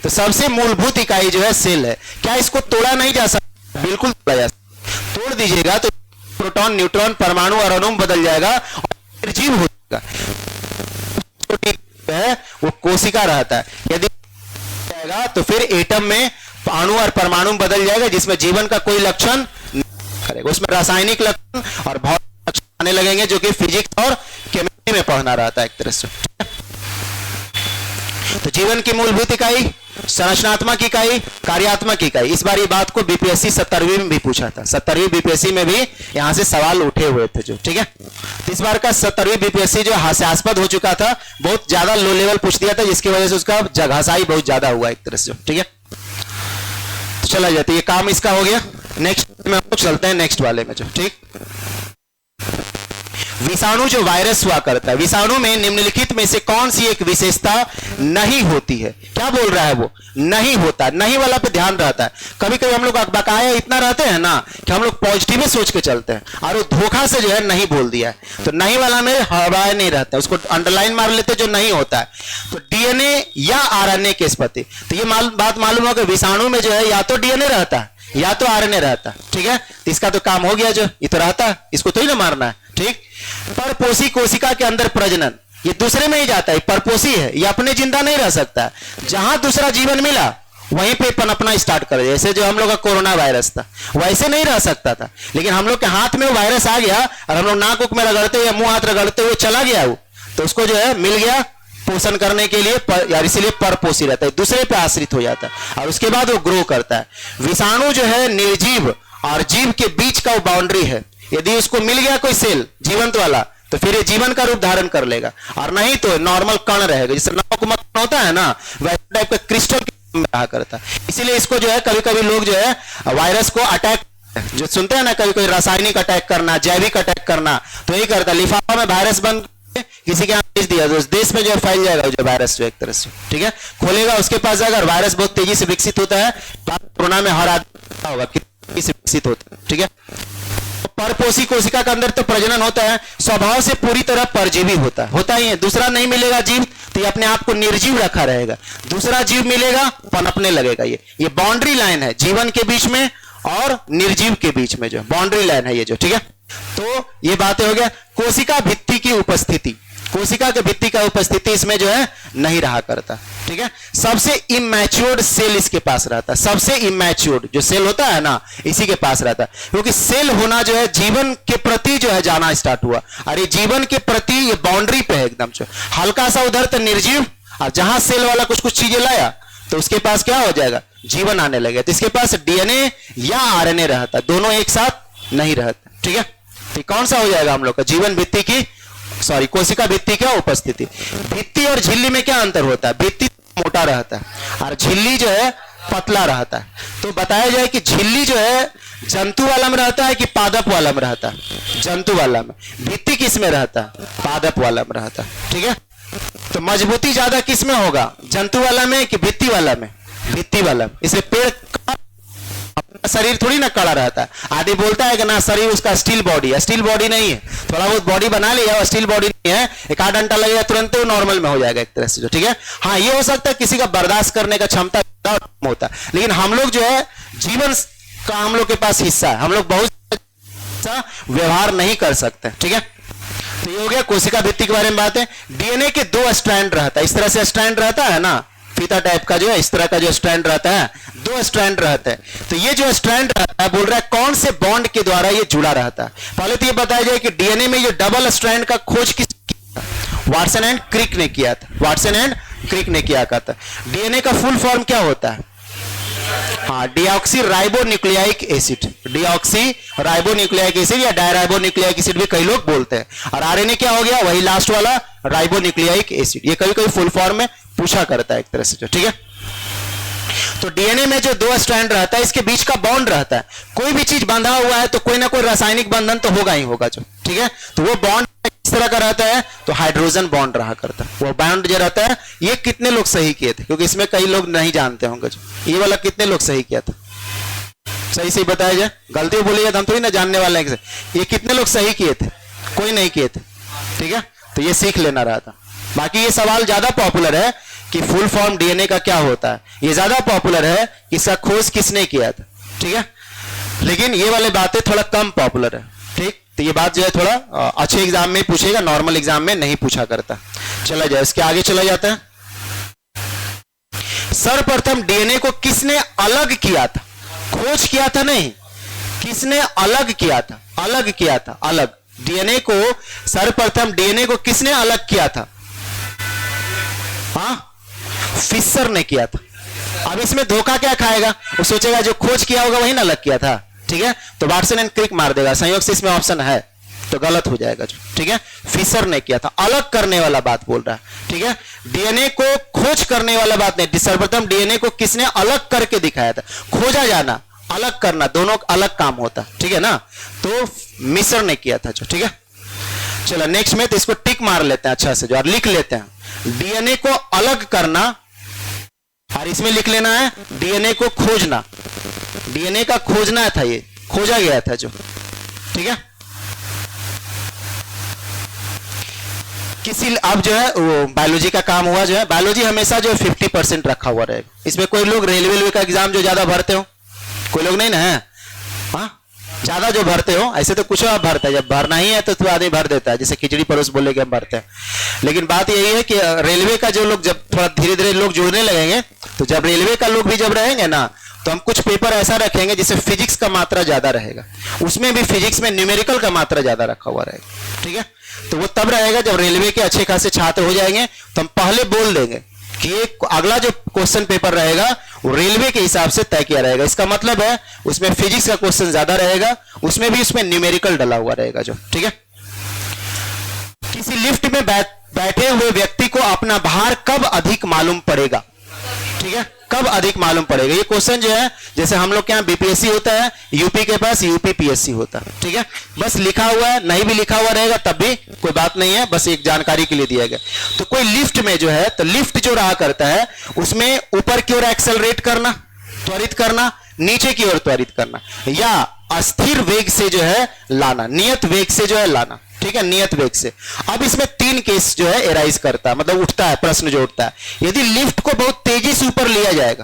तो सबसे मूलभूत इकाई जो है सेल है। क्या इसको तोड़ा नहीं जा सकता? बिल्कुल तोड़ा जा सकता। तोड़ दीजिएगा तो प्रोटॉन, न्यूट्रॉन, परमाणु और अणु बदल जाएगा और निर्जीव हो जाएगा। है वो कोशिका रहता है, यदि जाएगा तो फिर एटम में अणु और परमाणु बदल जाएगा, जिसमें जीवन का कोई लक्षण नहीं करेगा। उसमें रासायनिक लक्षण और भौतिक लक्षण आने लगेंगे, जो कि फिजिक्स और केमिस्ट्री में पढ़ना रहता है एक तरह से। तो जीवन की मूलभूत इकाई, संरचनात्मक इकाई, कार्यात्मक इकाई। इस बार ये बात को बीपीएससी 70वीं में भी पूछा था, 70वीं बीपीएससी में भी यहां से सवाल उठे हुए थे जो। ठीक है, इस बार का 70वीं बीपीएससी जो हास्यास्पद हो चुका था, बहुत ज्यादा लो लेवल पूछ दिया था, जिसकी वजह से उसका जगहसाई बहुत ज्यादा हुआ एक तरह से। ठीक है, तो चला जाता, ये काम इसका हो गया। नेक्स्ट में हम लोग चलते हैं नेक्स्ट वाले में जो। ठीक, विषाणु जो वायरस हुआ करता है, विषाणु में निम्नलिखित में से कौन सी एक विशेषता नहीं होती है? क्या बोल रहा है वो? नहीं होता। नहीं वाला पे ध्यान रहता है। कभी कभी हम लोग बकाया इतना रहते हैं ना कि हम लोग पॉजिटिव में सोच के चलते हैं, और वो धोखा से जो है नहीं बोल दिया है। तो नहीं वाला में हवाए नहीं रहता, उसको अंडरलाइन मार लेते जो नहीं होता है। तो डीएनए या आरएनए के स्पति, तो ये बात मालूम हो कि विषाणु में जो है या तो डीएनए रहता है या तो आरएनए रहता है। ठीक है, तो इसका तो काम हो गया, जो ये तो रहता है, इसको तो ही ना मारना है। ठीक, परपोषी कोशिका के अंदर प्रजनन, ये दूसरे में ही जाता है, परपोषी है, ये अपने जिंदा नहीं रह सकता। जहां दूसरा जीवन मिला वहीं पे पनपना स्टार्ट कर, जैसे जो हम लोग का कोरोना वायरस था वैसे नहीं रह सकता था, लेकिन हम लोग के हाथ में वो वायरस आ गया और हम लोग नाक उक में रगड़ते या मुंह हाथ रगड़ते हुए चला गया वो, तो उसको जो है मिल गया पोषण करने के लिए, यार इसीलिए परपोषी रहता है, दूसरे पे आश्रित हो जाता है और उसके बाद वो ग्रो करता है। विषाणु जो है निर्जीव और जीव के बीच का वो बाउंड्री है। यदि उसको मिल गया कोई सेल जीवंत वाला, तो फिर ये जीवन का रूप धारण कर लेगा, और नहीं तो नॉर्मल कण रहेगा, जैसे नमक मक्खन होता है ना, वैसे टाइप का क्रिस्टल में रहा करता है। इसीलिए इसको जो है कभी कभी लोग जो है वायरस को अटैक, जो सुनते हैं ना कभी कोई रासायनिक अटैक करना, जैविक अटैक करना, तो यही करता है। लिफाफा में वायरस बन किसी के यहाँ भेज दिया तो उस देश में जो फैल जाएगा जो वायरस जो एक तरह से। ठीक है, खोलेगा उसके पास अगर वायरस बहुत तेजी से विकसित होता है, कोरोना में हर आदमी होगा कितनी से विकसित होता है। ठीक है, परपोषी कोशिका के अंदर तो प्रजनन होता है, स्वभाव से पूरी तरह परजीवी होता ही है। दूसरा नहीं मिलेगा जीव तो ये अपने आप को निर्जीव रखा रहेगा, दूसरा जीव मिलेगा पनपने लगेगा। ये बाउंड्री लाइन है जीवन के बीच में और निर्जीव के बीच में, जो बाउंड्री लाइन है ये जो। ठीक है, तो ये बातें हो गया। कोशिका भित्ति की उपस्थिति, कोशिका के भित्ति का उपस्थिति इसमें जो है नहीं रहा करता। ठीक है, सबसे इमैच्योर्ड सेल इसके पास रहता है, सबसे इमैच्योर्ड जो सेल होता है ना इसी के पास रहता है, क्योंकि सेल होना जो है जीवन के प्रति जो है जाना स्टार्ट हुआ, और ये जीवन के प्रति ये बाउंड्री पे है एकदम। जो हल्का सा उधर तो निर्जीव, और जहां सेल वाला कुछ कुछ चीजें लाया तो उसके पास क्या हो जाएगा, जीवन आने लगेगा। तो इसके पास डीएनए या आरएनए रहता, दोनों एक साथ नहीं रहता, ठीक है। तो कौन सा हो जाएगा हम लोग का, जीवन भित्ति की कोशिका भित्ति क्या उपस्थिति। भित्ति और झिल्ली में क्या अंतर होता है, भित्ति मोटा रहता है और झिल्ली जो है पतला रहता है। तो बताया जाए कि झिल्ली जो है जंतु वाला में रहता है कि पादप वाला में रहता है, जंतु वाला में। भित्ति किस में रहता है, पादप वाला में रहता है, ठीक है। तो मजबूती ज्यादा किस में होगा, जंतु वाला में कि भित्ति वाला में, भित्ति वाला में। इसलिए पेड़ अपना शरीर थोड़ी ना कड़ा रहता है। आदि बोलता है कि ना शरीर उसका स्टील बॉडी है, स्टील बॉडी नहीं है, थोड़ा बहुत बॉडी बना लिया और स्टील बॉडी नहीं है, एक आध घंटा लगेगा तुरंत वो नॉर्मल में हो जाएगा एक तरह से जो, ठीक है। हाँ ये हो सकता है किसी का बर्दाश्त करने का क्षमता होता है, लेकिन हम लोग जो है जीवन का हम लोग के पास हिस्सा है, हम लोग बहुत व्यवहार नहीं कर सकते, ठीक है। तो ये हो गया कोशिका भित्ति के बारे में बात है। डीएनए के 2 स्ट्रैंड रहता है, इस तरह से स्ट्रैंड रहता है ना, फीता टाइप का जो है इस तरह का जो स्ट्रैंड रहता है, 2 स्ट्रैंड रहते हैं। तो ये जो स्ट्रैंड रहता है बोल रहा है कौन से बॉन्ड के द्वारा ये जुड़ा रहता है। पहले तो ये बताया जाए कि डीएनए में ये डबल स्ट्रैंड का खोज किस वाटसन एंड क्रिक ने किया था, वाटसन एंड क्रिक ने किया था। डीएनए का फुल फॉर्म क्या होता है, हाँ डीऑक्सी राइबोन्यूक्लियाइक एसिड, डीऑक्सी राइबोन्यूक्लियाइक एसिड या डायराइबोन्यूक्लियाइक एसिड भी कई लोग बोलते हैं। और आरएनए क्या हो गया, वही लास्ट वाला राइबोन्यूक्लियाइक एसिड। ये कभी कभी फुल फॉर्म में पूछा करता है एक तरह से जो, ठीक है। तो डीएनए में जो 2 स्ट्रैंड रहता है इसके बीच का बॉन्ड रहता है। कोई भी चीज बंधा हुआ है तो कोई ना कोई रासायनिक बंधन तो होगा ही होगा जो, ठीक है। तो वो बॉन्ड इस तरह का रहता है, तो हाइड्रोजन बॉन्ड रहा करता है। वो बॉन्ड जो रहता है ये कितने लोग सही किए थे, क्योंकि इसमें कई लोग नहीं जानते होंगे जो, ये वाला कितने लोग सही किया था, सही से बताया जाए, गलती बोलिए तो हम थोड़ी ना जानने वाले हैं। ये कितने लोग सही किए थे, कोई नहीं किए थे, ठीक है। तो ये सीख लेना रहा था। बाकी ये सवाल ज्यादा पॉपुलर है कि फुल फॉर्म डीएनए का क्या होता है, ये ज्यादा पॉपुलर है इसका खोज किसने किया था, ठीक है। लेकिन ये वाली बातें थोड़ा कम पॉपुलर है, ठीक। तो ये बात जो है थोड़ा अच्छे एग्जाम में पूछेगा, नॉर्मल एग्जाम में नहीं पूछा करता। चला जाए इसके आगे चला जाता है। सर्वप्रथम डीएनए को किसने अलग किया था, खोज किया था नहीं, किसने अलग किया था, अलग किया था, अलग। डीएनए को सर्वप्रथम डीएनए को किसने अलग किया था, हाँ फिशर ने किया था। अब इसमें धोखा क्या खाएगा, वो सोचेगा जो खोज किया होगा वही ना अलग किया था, ठीक है। तो वाटसन एंड क्रिक मार देगा, संयोग से इसमें ऑप्शन है तो गलत हो जाएगा जो, ठीक है। फिशर ने किया था, अलग करने वाला बात बोल रहा है, ठीक है। डीएनए को खोज करने वाला बात नहीं, सर्वप्रथम डीएनए को किसने अलग करके दिखाया था। खोजा जाना, अलग करना, दोनों अलग काम होता, ठीक है ना। तो मिसर ने किया था जो, ठीक है। चलो नेक्स्ट में तो इसको टिक मार लेते हैं अच्छा से जो, और लिख लेते हैं डीएनए को अलग करना, और इसमें लिख लेना है डीएनए को खोजना, डीएनए का खोजना था, ये खोजा गया था जो, ठीक है। किसी अब जो है वो बायोलॉजी का काम हुआ जो है, बायोलॉजी हमेशा जो 50% रखा हुआ रहेगा। इसमें कोई लोग रेलवे का एग्जाम जो ज्यादा भरते हो, कोई लोग नहीं ना है, हाँ ज्यादा जो भरते हो, ऐसे तो कुछ आप भरता है, जब भरना ही है तो आदमी भर देता है, जैसे खिचड़ी परोस बोले कि हम भरते हैं। लेकिन बात यही है कि रेलवे का जो लोग जब थोड़ा धीरे धीरे लोग जुड़ने लगेंगे, तो जब रेलवे का लोग भी जब रहेंगे ना, तो हम कुछ पेपर ऐसा रखेंगे जिससे फिजिक्स का मात्रा ज्यादा रहेगा, उसमें भी फिजिक्स में न्यूमेरिकल का मात्रा ज्यादा रखा हुआ रहेगा, ठीक है। तो वो तब रहेगा जब रेलवे के अच्छे खासे छात्र हो जाएंगे, तो हम पहले बोल देंगे कि अगला जो क्वेश्चन पेपर रहेगा वो रेलवे के हिसाब से तय किया रहेगा। इसका मतलब है उसमें फिजिक्स का क्वेश्चन ज्यादा रहेगा, उसमें भी उसमें न्यूमेरिकल डला हुआ रहेगा जो, ठीक है। किसी लिफ्ट में बैठे हुए व्यक्ति को अपना भार कब अधिक मालूम पड़ेगा, ठीक है, कब अधिक मालूम पड़ेगा। ये क्वेश्चन जो है, जैसे हम लोग के यहाँ बीपीएससी होता है, यूपी के पास यूपीपीएससी होता है, ठीक है। बस लिखा हुआ है, नहीं भी लिखा हुआ रहेगा तब भी कोई बात नहीं है, बस एक जानकारी के लिए दिया गया। तो कोई लिफ्ट में जो है, तो लिफ्ट जो रहा करता है उसमें ऊपर की ओर एक्सेलरेट करना, त्वरित करना, नीचे की ओर त्वरित करना, या अस्थिर वेग से जो है लाना, नियत वेग से जो है लाना, ठीक है, नियत वेग से। अब इसमें 3 केस जो है एराइज करता है, मतलब उठता है, प्रश्न जो उठता है, यदि लिफ्ट को बहुत तेजी से ऊपर लिया जाएगा,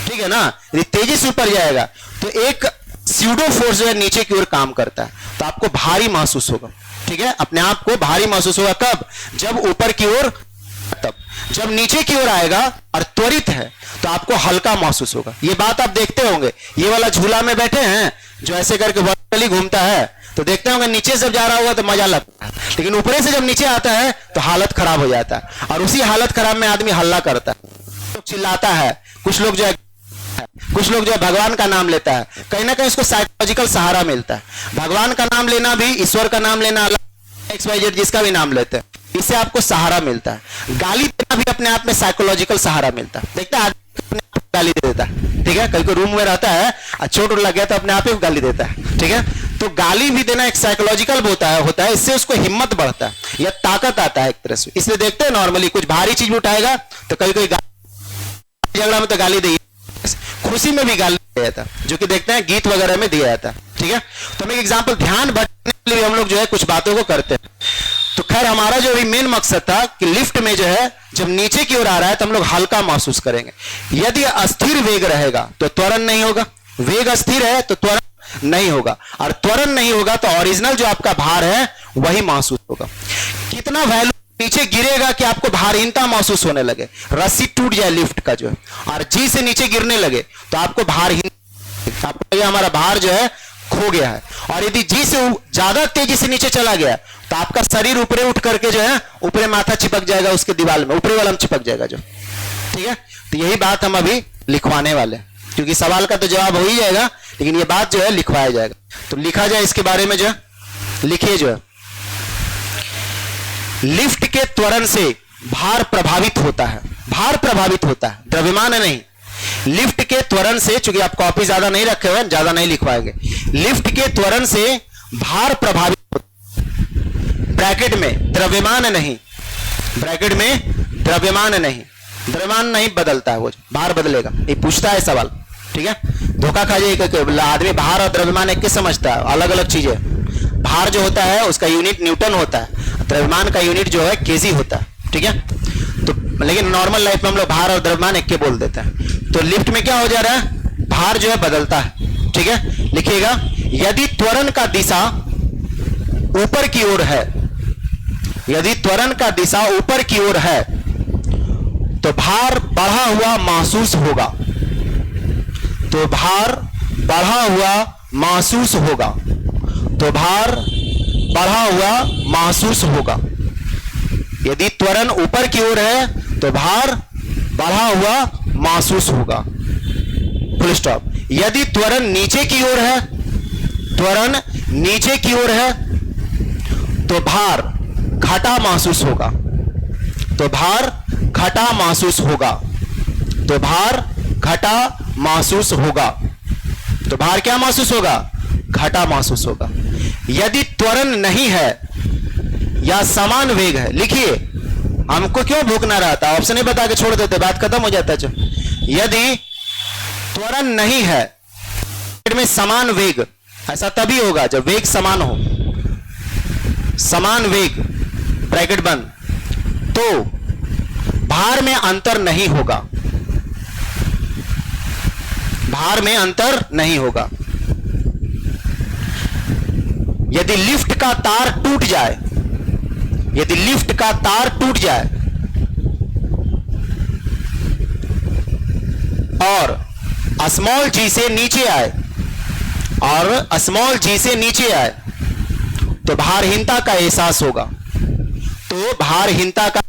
ठीक है ना, यदि तेजी से ऊपर जाएगा तो एक स्यूडो फोर्स जो है नीचे की ओर काम करता है, तो आपको भारी महसूस होगा, ठीक है, अपने आप को भारी महसूस होगा। कब, जब ऊपर की ओर, तब जब नीचे की ओर आएगा और त्वरित है तो आपको हल्का महसूस होगा। ये बात आप देखते होंगे, ये वाला झूला में बैठे हैं जो ऐसे करके वर्टिकली घूमता है, तो देखते होंगे नीचे से जब जा रहा होगा तो मजा लगता है, लेकिन ऊपर से जब नीचे आता है तो हालत खराब हो जाता है, और उसी हालत खराब में आदमी हल्ला करता है। लोग चिल्लाता है, कुछ लोग जो है भगवान का नाम लेता है, कहीं ना कहीं उसको साइकोलॉजिकल सहारा मिलता है। भगवान का नाम लेना भी, ईश्वर का नाम लेना, XYZ जिसका भी नाम लेते हैं, इससे आपको सहारा मिलता है। गाली देना भी अपने आप में साइकोलॉजिकल सहारा मिलता है। देखते हैं आदमी अपने आप को गाली दे देता है, ठीक है, कहीं कोई रूम में रहता है और चोट लग गया तो अपने आप ही गाली देता है, ठीक है। तो गाली भी देना एक साइकोलॉजिकल होता है, इससे उसको हिम्मत बढ़ता है या ताकत आता है एक तरह से। इसलिए देखते हैं नॉर्मली कुछ भारी चीज उठाएगा तो कोई झगड़ा में तो गाली दी, खुशी में भी गाली दिया जाता है, जो कि देखते हैं गीत वगैरह में दिया जाता है, ठीक है। तो हम एक एग्जांपल, ध्यान भटकने के लिए हम लोग जो है कुछ बातों को करते हैं। तो खैर हमारा जो मेन मकसद था कि लिफ्ट में जो है जब नीचे की ओर आ रहा है तो हम लोग हल्का महसूस करेंगे। यदि अस्थिर वेग रहेगा तो त्वरण नहीं होगा, वेग अस्थिर है तो त्वरण नहीं होगा, और त्वरण नहीं होगा तो ओरिजिनल जो आपका भार है वही महसूस होगा। कितना वैल्यू नीचे गिरेगा कि आपको भारहीनता महसूस होने लगे, रस्सी टूट जाए लिफ्ट का जो है, और जी से नीचे गिरने लगे तो आपको भारहीन, आपको हमारा भार जो है खो गया है। और यदि जी से ज्यादा तेजी से नीचे चला गया तो आपका शरीर ऊपरे उठ करके जो है ऊपरे माथा चिपक जाएगा उसके दीवार में, ऊपरे वाला में चिपक जाएगा जो, ठीक है। तो यही बात हम अभी लिखवाने वाले हैं, क्योंकि सवाल का तो जवाब हो ही जाएगा, लेकिन ये बात जो है लिखवाया जाएगा। तो लिखा जाए इसके बारे में, जो है लिखिए, जो है लिफ्ट के त्वरण से भार प्रभावित होता है, भार प्रभावित होता है, द्रव्यमान नहीं। लिफ्ट के त्वरण से, चूंकि आप कॉपी ज्यादा नहीं रखे हुए, ज्यादा नहीं लिखवाएंगे, लिफ्ट के त्वरण से भार प्रभावित होता है। ब्रैकेट में द्रव्यमान नहीं, ब्रैकेट में द्रव्यमान नहीं, द्रव्यमान नहीं बदलता है, वो भार बदलेगा, ये पूछता है सवाल, ठीक है। धोखा खा जाए आदमी, भार और द्रव्यमान एक के समझता है, अलग अलग चीजें। भार जो होता है उसका यूनिट न्यूटन होता है, द्रव्यमान का यूनिट जो है केजी होता है, ठीक है। तो लेकिन नॉर्मल लाइफ में हम लोग भार और द्रव्यमान एक के बोल देते हैं। तो लिफ्ट में क्या हो जा रहा है, भार जो है बदलता है, ठीक है। लिखिएगा, यदि त्वरण का दिशा ऊपर की ओर है, यदि त्वरण का दिशा ऊपर की ओर है तो भार बढ़ा हुआ महसूस होगा, तो भार बढ़ा हुआ महसूस होगा, तो भार बढ़ा हुआ महसूस होगा। यदि त्वरण ऊपर की ओर है तो भार बढ़ा हुआ महसूस होगा, फुल स्टॉप। यदि त्वरण नीचे की ओर है, त्वरण नीचे की ओर है तो भार घटा महसूस होगा, तो भार घटा महसूस होगा, तो भार घटा महसूस होगा, तो भार क्या महसूस होगा, घटा महसूस होगा। यदि त्वरण नहीं है या समान वेग है, लिखिए, हमको क्यों भूखना रहता, ऑप्शन ही बता के छोड़ देते, बात खत्म हो जाता है। यदि त्वरण नहीं है में समान वेग, ऐसा तभी होगा जब वेग समान हो, समान वेग ब्रैकेट बंद, तो भार में अंतर नहीं होगा, भार में अंतर नहीं होगा। यदि लिफ्ट का तार टूट जाए, यदि लिफ्ट का तार टूट जाए और स्मॉल जी से नीचे आए, और स्मॉल जी से नीचे आए तो भारहीनता का एहसास होगा, तो भारहीनता का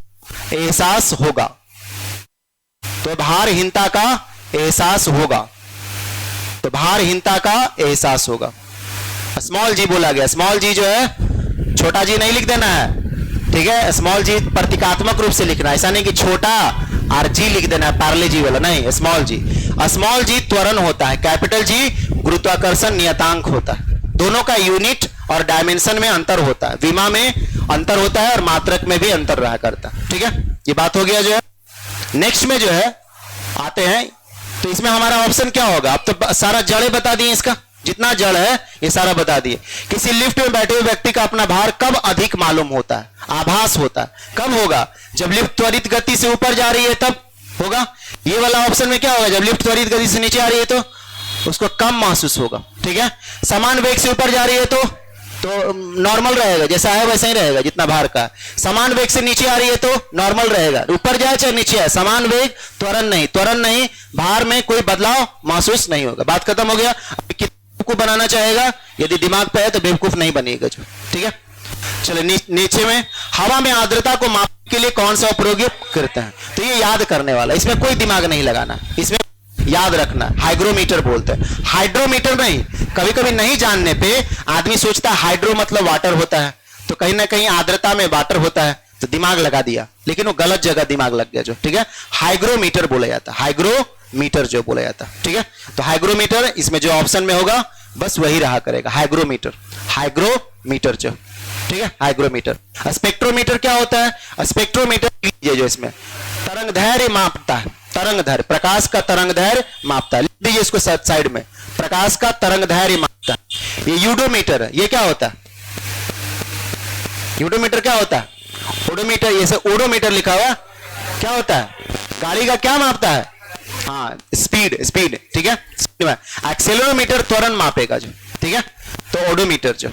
एहसास होगा, तो भारहीनता का एहसास होगा, तो भारहीनता का एहसास होगा। स्मॉल जी बोला गया, स्मॉल जी जो है छोटा जी नहीं लिख देना है, ठीक है। स्मॉल जी प्रतीकात्मक रूप से लिखना है, ऐसा नहीं कि छोटा और जी लिख देना है, पार्ले जी वाला नहीं, स्मॉल जी। स्मॉल जी त्वरण होता है, कैपिटल जी गुरुत्वाकर्षण नियतांक होता है। दोनों का यूनिट और डायमेंशन में अंतर होता है, विमा में अंतर होता है और मात्रक में भी अंतर रहा करता है, ठीक है। ये बात हो गया। जो है नेक्स्ट में जो है आते हैं, तो इसमें हमारा ऑप्शन क्या होगा, अब तो सारा जड़े बता दिए, इसका जितना जड़ है ये सारा बता दिए। किसी लिफ्ट में बैठे हुए व्यक्ति का अपना भार कब अधिक मालूम होता है, आभास होता है, कब होगा, जब लिफ्ट त्वरित गति से ऊपर जा रही है तब होगा। ये वाला ऑप्शन में क्या होगा, जब लिफ्ट त्वरित गति से नीचे आ रही है तो उसको कम महसूस होगा, ठीक है। समान वेग से ऊपर जा रही है तो नॉर्मल रहेगा, जैसा है वैसा ही रहेगा जितना भार का। समान वेग से नीचे आ रही है तो नॉर्मल रहेगा, ऊपर जाए चाहे नीचे आए, समान वेग, त्वरण नहीं, त्वरण नहीं, भार में कोई बदलाव महसूस नहीं होगा। बात खत्म हो गया। को बनाना चाहेगा, यदि दिमाग पे है तो बेवकूफ नहीं बनेगा जो, ठीक है। चलो नीचे में हवा में आर्द्रता को मापने के लिए कौन सा उपयोगी करते हैं। तो ये याद करने वाला, इसमें कोई दिमाग नहीं लगाना, इसमें याद रखना। हाइग्रोमीटर बोलते हैं, हाइड्रोमीटर नहीं। कभी कभी नहीं जानने पे आदमी सोचता है हाइड्रो मतलब वाटर होता है, तो कहीं ना कहीं आर्द्रता में वाटर होता है, तो दिमाग लगा दिया, लेकिन वो गलत जगह दिमाग लग गया जो। ठीक है, हाइग्रोमीटर बोला जाता है, हाइग्रोमीटर जो बोला जाता है। ठीक है, तो हाइग्रोमीटर इसमें जो ऑप्शन में होगा बस वही रहा करेगा, हाइग्रोमीटर, हाइग्रोमीटर जो। ठीक है, हाइग्रोमीटर। स्पेक्ट्रोमीटर क्या होता है? स्पेक्ट्रोमीटर जो इसमें तरंग दैर्घ्य मापता है, तरंग दैर्घ्य, प्रकाश का तरंग दैर्घ्य मापता है। लिख दीजिए इसको साइड में, प्रकाश का तरंग दैर्घ्य मापता है। ये यूडोमीटर है, ये क्या होता है? यूडोमीटर क्या होता है? ओडोमीटर, ये से ओडोमीटर लिखा हुआ क्या होता है? गाड़ी का क्या मापता है? हाँ, स्पीड, स्पीड। ठीक है, एक्सेलेरोमीटर त्वरण मापेगा जो। ठीक है, तो ओडोमीटर जो।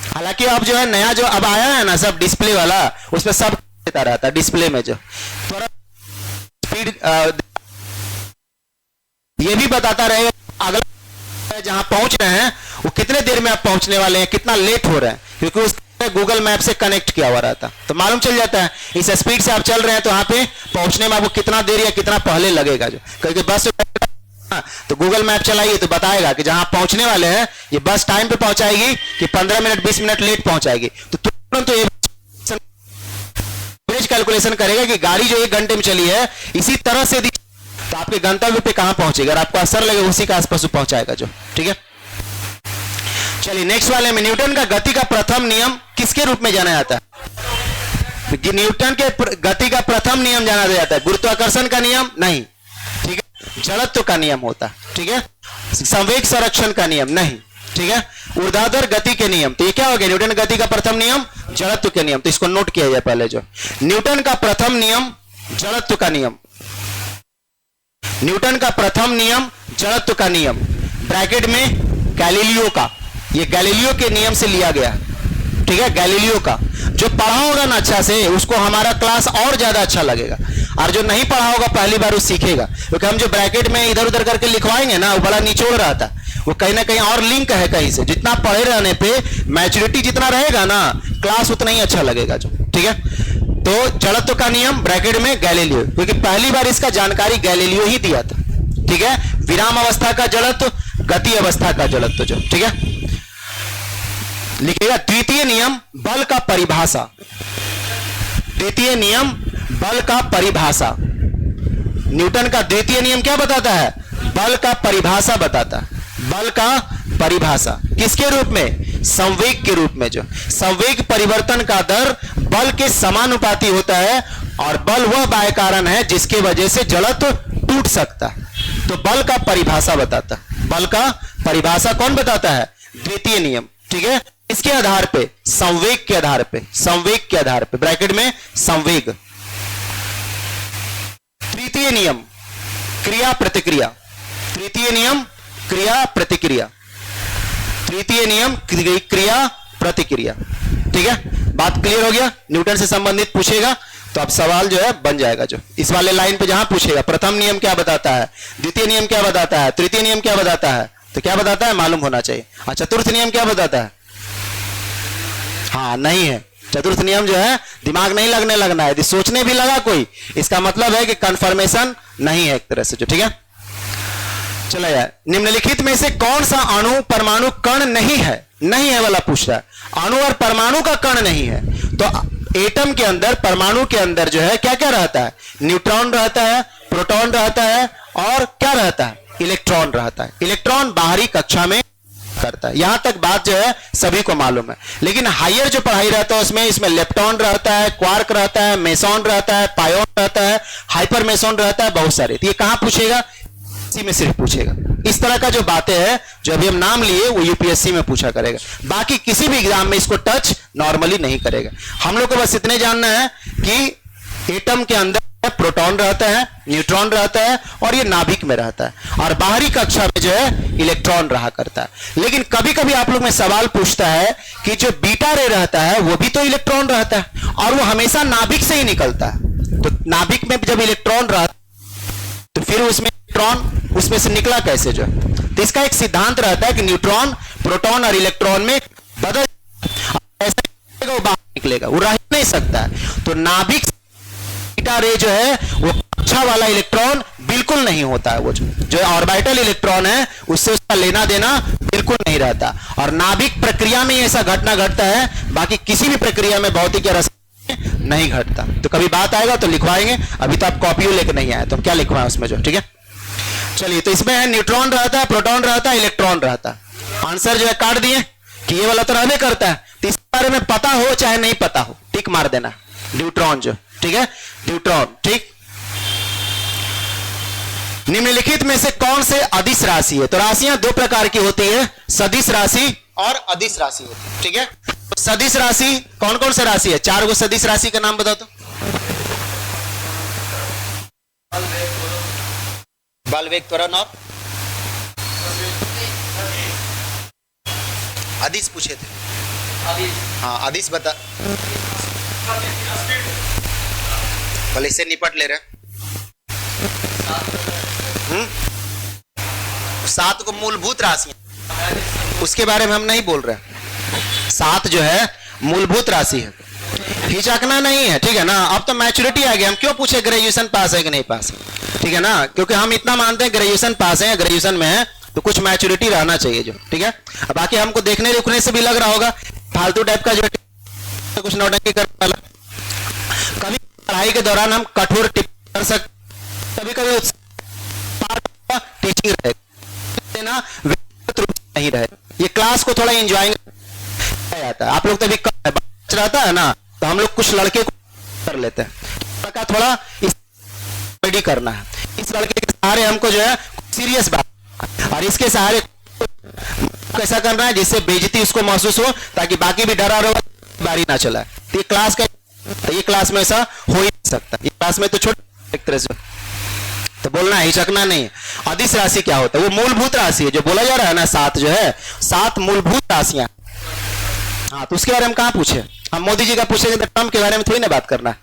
हालांकि अब जो है नया जो अब आया है ना सब डिस्प्ले वाला, उसमें सब देता रहता है डिस्प्ले में जो त्वरण, स्पीड, ये भी बताता रहेगा अगला जहां पहुंच रहे हैं वो कितने देर में आप पहुंचने वाले हैं, कितना लेट हो रहे हैं, क्योंकि उस गूगल मैप से कनेक्ट किया हुआ रहता, तो मालूम चल जाता है इस स्पीड से आप चल रहे हैं तो वहां पे पहुंचने में आपको कितना देर या कितना पहले लगेगा जो। क्योंकि बस तो गूगल मैप चलाइए तो बताएगा कि जहां पहुंचने वाले हैं ये बस टाइम पे पहुंचाएगी कि 15 मिनट 20 मिनट लेट पहुंचाएगी, तो तुरंत एवरेज कैलकुलेशन करेगा कि गाड़ी जो 1 घंटे में चली है इसी तरह से तो आपके गंतव्य पे कहां पहुंचेगा और आपको असर लगेगा उसी के आसपास पहुंचाएगा जो। ठीक है, चलिए नेक्स्ट वाले में न्यूटन का गति का प्रथम नियम किसके रूप में जाना जाता है? न्यूटन के गति का प्रथम नियम जाना जाता है गुरुत्वाकर्षण का नियम नहीं। ठीक है, जड़त्व का नियम होता है। ठीक है, संवेग संरक्षण का नियम नहीं। ठीक है, ऊर्ध्वाधर गति के नियम, तो ये क्या हो गया? न्यूटन गति का प्रथम नियम जड़त्व के नियम, तो इसको नोट किया जाए पहले जो। न्यूटन का प्रथम नियम जड़त्व का नियम, न्यूटन का प्रथम नियम जड़त्व का नियम, ब्रैकेट में गैलीलियो का, ये गैलीलियो के नियम से लिया गया। ठीक है, गैलीलियो का। जो पढ़ा होगा ना अच्छा से उसको हमारा क्लास और ज्यादा अच्छा लगेगा, और जो नहीं पढ़ा होगा पहली बार वो सीखेगा, क्योंकि हम जो ब्रैकेट में इधर उधर करके लिखवाएंगे ना वो बड़ा निचोड़ रहा था, वो कहीं ना कहीं और लिंक है कहीं से। जितना पढ़े रहने पे मैच्योरिटी जितना रहेगा ना क्लास उतना ही अच्छा लगेगा जो। ठीक है, तो जड़त्व का नियम ब्रैकेट में गैलीलियो, क्योंकि पहली बार इसका जानकारी गैलीलियो ही दिया था। ठीक है, विराम अवस्था का जड़त्व, गति अवस्था का जड़त्व जो। ठीक है, लिखिएगा द्वितीय नियम बल का परिभाषा, द्वितीय नियम बल का परिभाषा। न्यूटन का द्वितीय नियम क्या बताता है? बल का परिभाषा बताता है, बल का परिभाषा किसके रूप में? संवेग के रूप में जो। संवेग परिवर्तन का दर बल के समानुपाती होता है, और बल वह बाह्य कारण है जिसके वजह से जड़त्व टूट सकता है, तो बल का परिभाषा बताता है। बल का परिभाषा कौन बताता है? द्वितीय नियम। ठीक है, इसके आधार पे, संवेग के आधार पे, संवेग के आधार पे, ब्रैकेट में संवेग। तृतीय नियम क्रिया प्रतिक्रिया, तृतीय नियम क्रिया प्रतिक्रिया, तृतीय नियम क्रिया प्रतिक्रिया। ठीक है, बात क्लियर हो गया? न्यूटन से संबंधित पूछेगा तो अब सवाल जो है बन जाएगा जो। इस वाले लाइन पे जहां पूछेगा प्रथम नियम क्या बताता है, द्वितीय नियम क्या बताता है, तृतीय नियम क्या बताता है, तो क्या बताता है मालूम होना चाहिए। अच्छा, चतुर्थ नियम क्या बताता है? हाँ, नहीं है। चतुर्थ नियम जो है दिमाग नहीं लगना है, यदि सोचने भी लगा कोई इसका मतलब है कि कंफर्मेशन नहीं है एक तरह से जो। ठीक है, चला जाए। निम्नलिखित में से कौन सा अणु परमाणु कण नहीं है? नहीं है वाला पूछ रहा है। अणु और परमाणु का कण नहीं है, तो एटम के अंदर, परमाणु के अंदर जो है क्या क्या रहता है? न्यूट्रॉन रहता है, प्रोटॉन रहता है, और क्या रहता है? इलेक्ट्रॉन रहता है। इलेक्ट्रॉन बाहरी कक्षा में करता है, यहां तक बात जो है सभी को मालूम है। लेकिन हायर जो पढ़ाई रहता है उसमें इसमें लेप्टॉन रहता है, क्वार्क रहता है, मेसॉन रहता है, पायोन रहता है, हाइपर मेसॉन रहता है, बहुत सारे। तो ये कहां पूछेगा? इसी में सिर्फ पूछेगा। इस तरह का जो बातें हैं जो अभी हम नाम लिए वो यूपीएससी में पूछा करेगा, बाकी किसी भी एग्जाम में इसको टच नॉर्मली नहीं करेगा। हम लोग को बस इतने जानना है कि एटम के अंदर प्रोटॉन रहता है, न्यूट्रॉन रहता है, और ये नाभिक में रहता है, और बाहरी कक्षा में जो है इलेक्ट्रॉन रहा करता है। लेकिन कभी कभी आप लोग में सवाल पूछता है कि जो बीटा रे रहता है वो भी तो इलेक्ट्रॉन रहता है, और वो हमेशा नाभिक से ही निकलता है। तो नाभिक में जब इलेक्ट्रॉन रहता तो फिर उसमें इलेक्ट्रॉन उसमें से निकला कैसे जो? तो इसका एक सिद्धांत रहता है कि न्यूट्रॉन प्रोटॉन और इलेक्ट्रॉन में बदल, ऐसा वो बाहर निकलेगा, वो रह नहीं सकता है। तो नाभिक बीटा रे जो है वो कक्षा वाला इलेक्ट्रॉन बिल्कुल नहीं होता है। वो जो ऑर्बिटल इलेक्ट्रॉन है उससे उसका लेना देना बिल्कुल नहीं रहता, और नाभिक प्रक्रिया में ऐसा घटना घटता है, बाकी किसी भी प्रक्रिया में भौतिक या रसायन नहीं घटता। तो कभी बात आएगा तो लिखवाएंगे, अभी तो आप कॉपी लेकर नहीं आए तो क्या लिखवाएं उसमें जो, ठीक है। चलिए, तो इसमें है न्यूट्रॉन रहता है, प्रोटॉन रहता है, इलेक्ट्रॉन रहता है। आंसर जो है काट दिए कि ये वाला तो रहने करता है, तो इस बारे में पता हो चाहे नहीं पता हो टिक मार देना, न्यूट्रॉन जो, ठीक है, न्यूट्रॉन, ठीक। निम्नलिखित में से कौन से अदिश राशि है? तो राशियां दो प्रकार की होती है, सदिश राशि और अदिश राशि होती है, ठीक है। तो सदिश राशि कौन कौन सा राशि है? 4 गो सदिश राशि का नाम बताओ तो। बल, वेग, त्वरण और अदिश पूछे थे। हाँ, अदिश बता, पहले इससे निपट ले रहे। 7 को मूलभूत राशि, उसके बारे में हम नहीं बोल रहे। 7 जो है मूलभूत राशि है, हिचकना नहीं है, ठीक है ना। अब तो मैच्योरिटी आ गया, हम क्यों पूछे ग्रेजुएशन पास है कि नहीं पास है, ठीक है ना, क्योंकि हम इतना मानते हैं ग्रेजुएशन पास है, ग्रेजुएशन में है तो कुछ मैच्योरिटी रहना चाहिए जो, ठीक है। बाकी हमको देखने रुकने से भी लग रहा होगा फालतू टाइप का जो तो कुछ नौटंकी करने वाला। कभी पढ़ाई के दौरान हम कठोर टिप्पणी कर सकते, कभी कभी टीचिंग रहेगा, व्यक्तिगत रूप से नहीं रहे। ये क्लास को थोड़ा एंजॉय जाता है, आप लोग तो अभी बच रहता है ना, तो हम लोग कुछ लड़के को कर लेते हैं, थोड़ा रेडी करना है, इस लड़के के सहारे हमको जो है सीरियस बात, और इसके सहारे कैसा करना है जिससे बेइज्जती उसको महसूस हो, ताकि बाकी भी डरा रहो बारी ना चला। तो ये क्लास का, ये क्लास में ऐसा हो ही नहीं सकता, ये क्लास में तो छोटे एक तरह से तो बोलना है, हिचकना नहीं। अदिश राशि क्या होता है? वो मूलभूत राशि है, जो बोला जा रहा है ना 7 जो है, 7 मूलभूत राशियां। हाँ, तो उसके बारे में कहां पूछे? हम मोदी जी का पूछेंगे तो टर्म के बारे में थोड़ी ना बात करना है।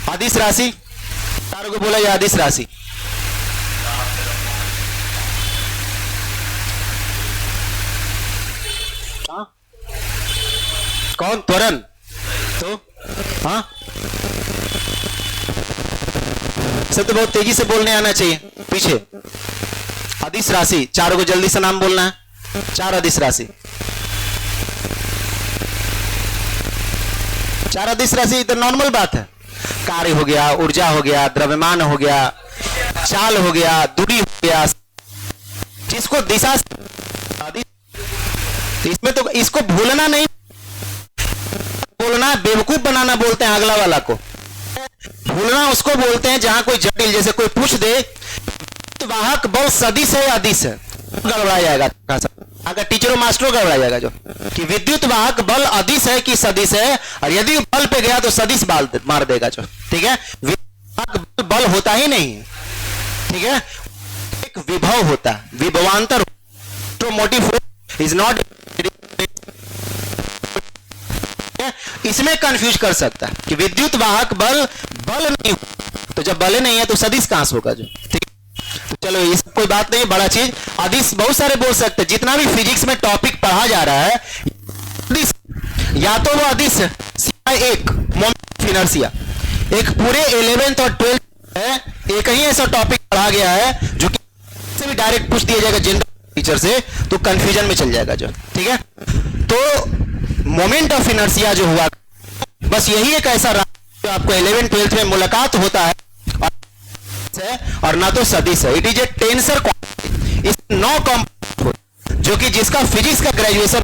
अदिश राशि, चारों को बोला जाए अदिश राशि। कौन? त्वरण। तो हाँ, सब तो बहुत तेजी से बोलने आना चाहिए पीछे। अदिश राशि, चारों को जल्दी से नाम बोलना है। 4 अदिश राशि, 4 अदिश राशि तो नॉर्मल बात है। कार्य हो गया, ऊर्जा हो गया, द्रव्यमान हो गया, चाल हो गया, दूरी हो गया, जिसको दिशा इसमें तो इसको भूलना नहीं, बोलना बेवकूफ बनाना बोलते हैं अगला वाला को। भूलना उसको बोलते हैं जहां कोई जटिल, जैसे कोई पूछ दे वाहक बल सदिश है या अदिश है, गड़बड़ा जाएगा। अगर टीचरों मास्टरों गड़बड़ा जाएगा जो कि विद्युत वाहक बल अदिश है कि सदिश है, और यदि बल पे गया तो सदिश बाल मार देगा जो, ठीक है। विद्युत बल होता ही नहीं, ठीक है, एक विभव होता है, विभवांतर। मोटिव इज नॉट, इसमें कंफ्यूज कर सकता है कि विद्युत वाहक बल नहीं, तो जब बल नहीं है तो सदिश कहां से होगा जो, ठीक है। तो चलो, इस कोई बात नहीं, बड़ा चीज। अदिश बहुत सारे बोल सकते हैं, जितना भी फिजिक्स में टॉपिक पढ़ा जा रहा है, या तो वो अदिश सिवाय एक मोमेंट ऑफ इनर्शिया, एक पूरे 11th और 12th है, एक ही ऐसा टॉपिक पढ़ा गया है जो कि से भी डायरेक्ट पूछ दिया जाएगा जनरल टीचर से, तो कंफ्यूजन में चल जाएगा जो, ठीक है। तो मोमेंट ऑफ इनर्शिया जो हुआ, बस यही एक ऐसा जो आपको 11th 12th में मुलाकात होता है, और ना तो सदिश है। It is a tensor quantity, इस 9 कंपोनेंट जो कि जिसका फिजिक्स का ग्रेजुएशन,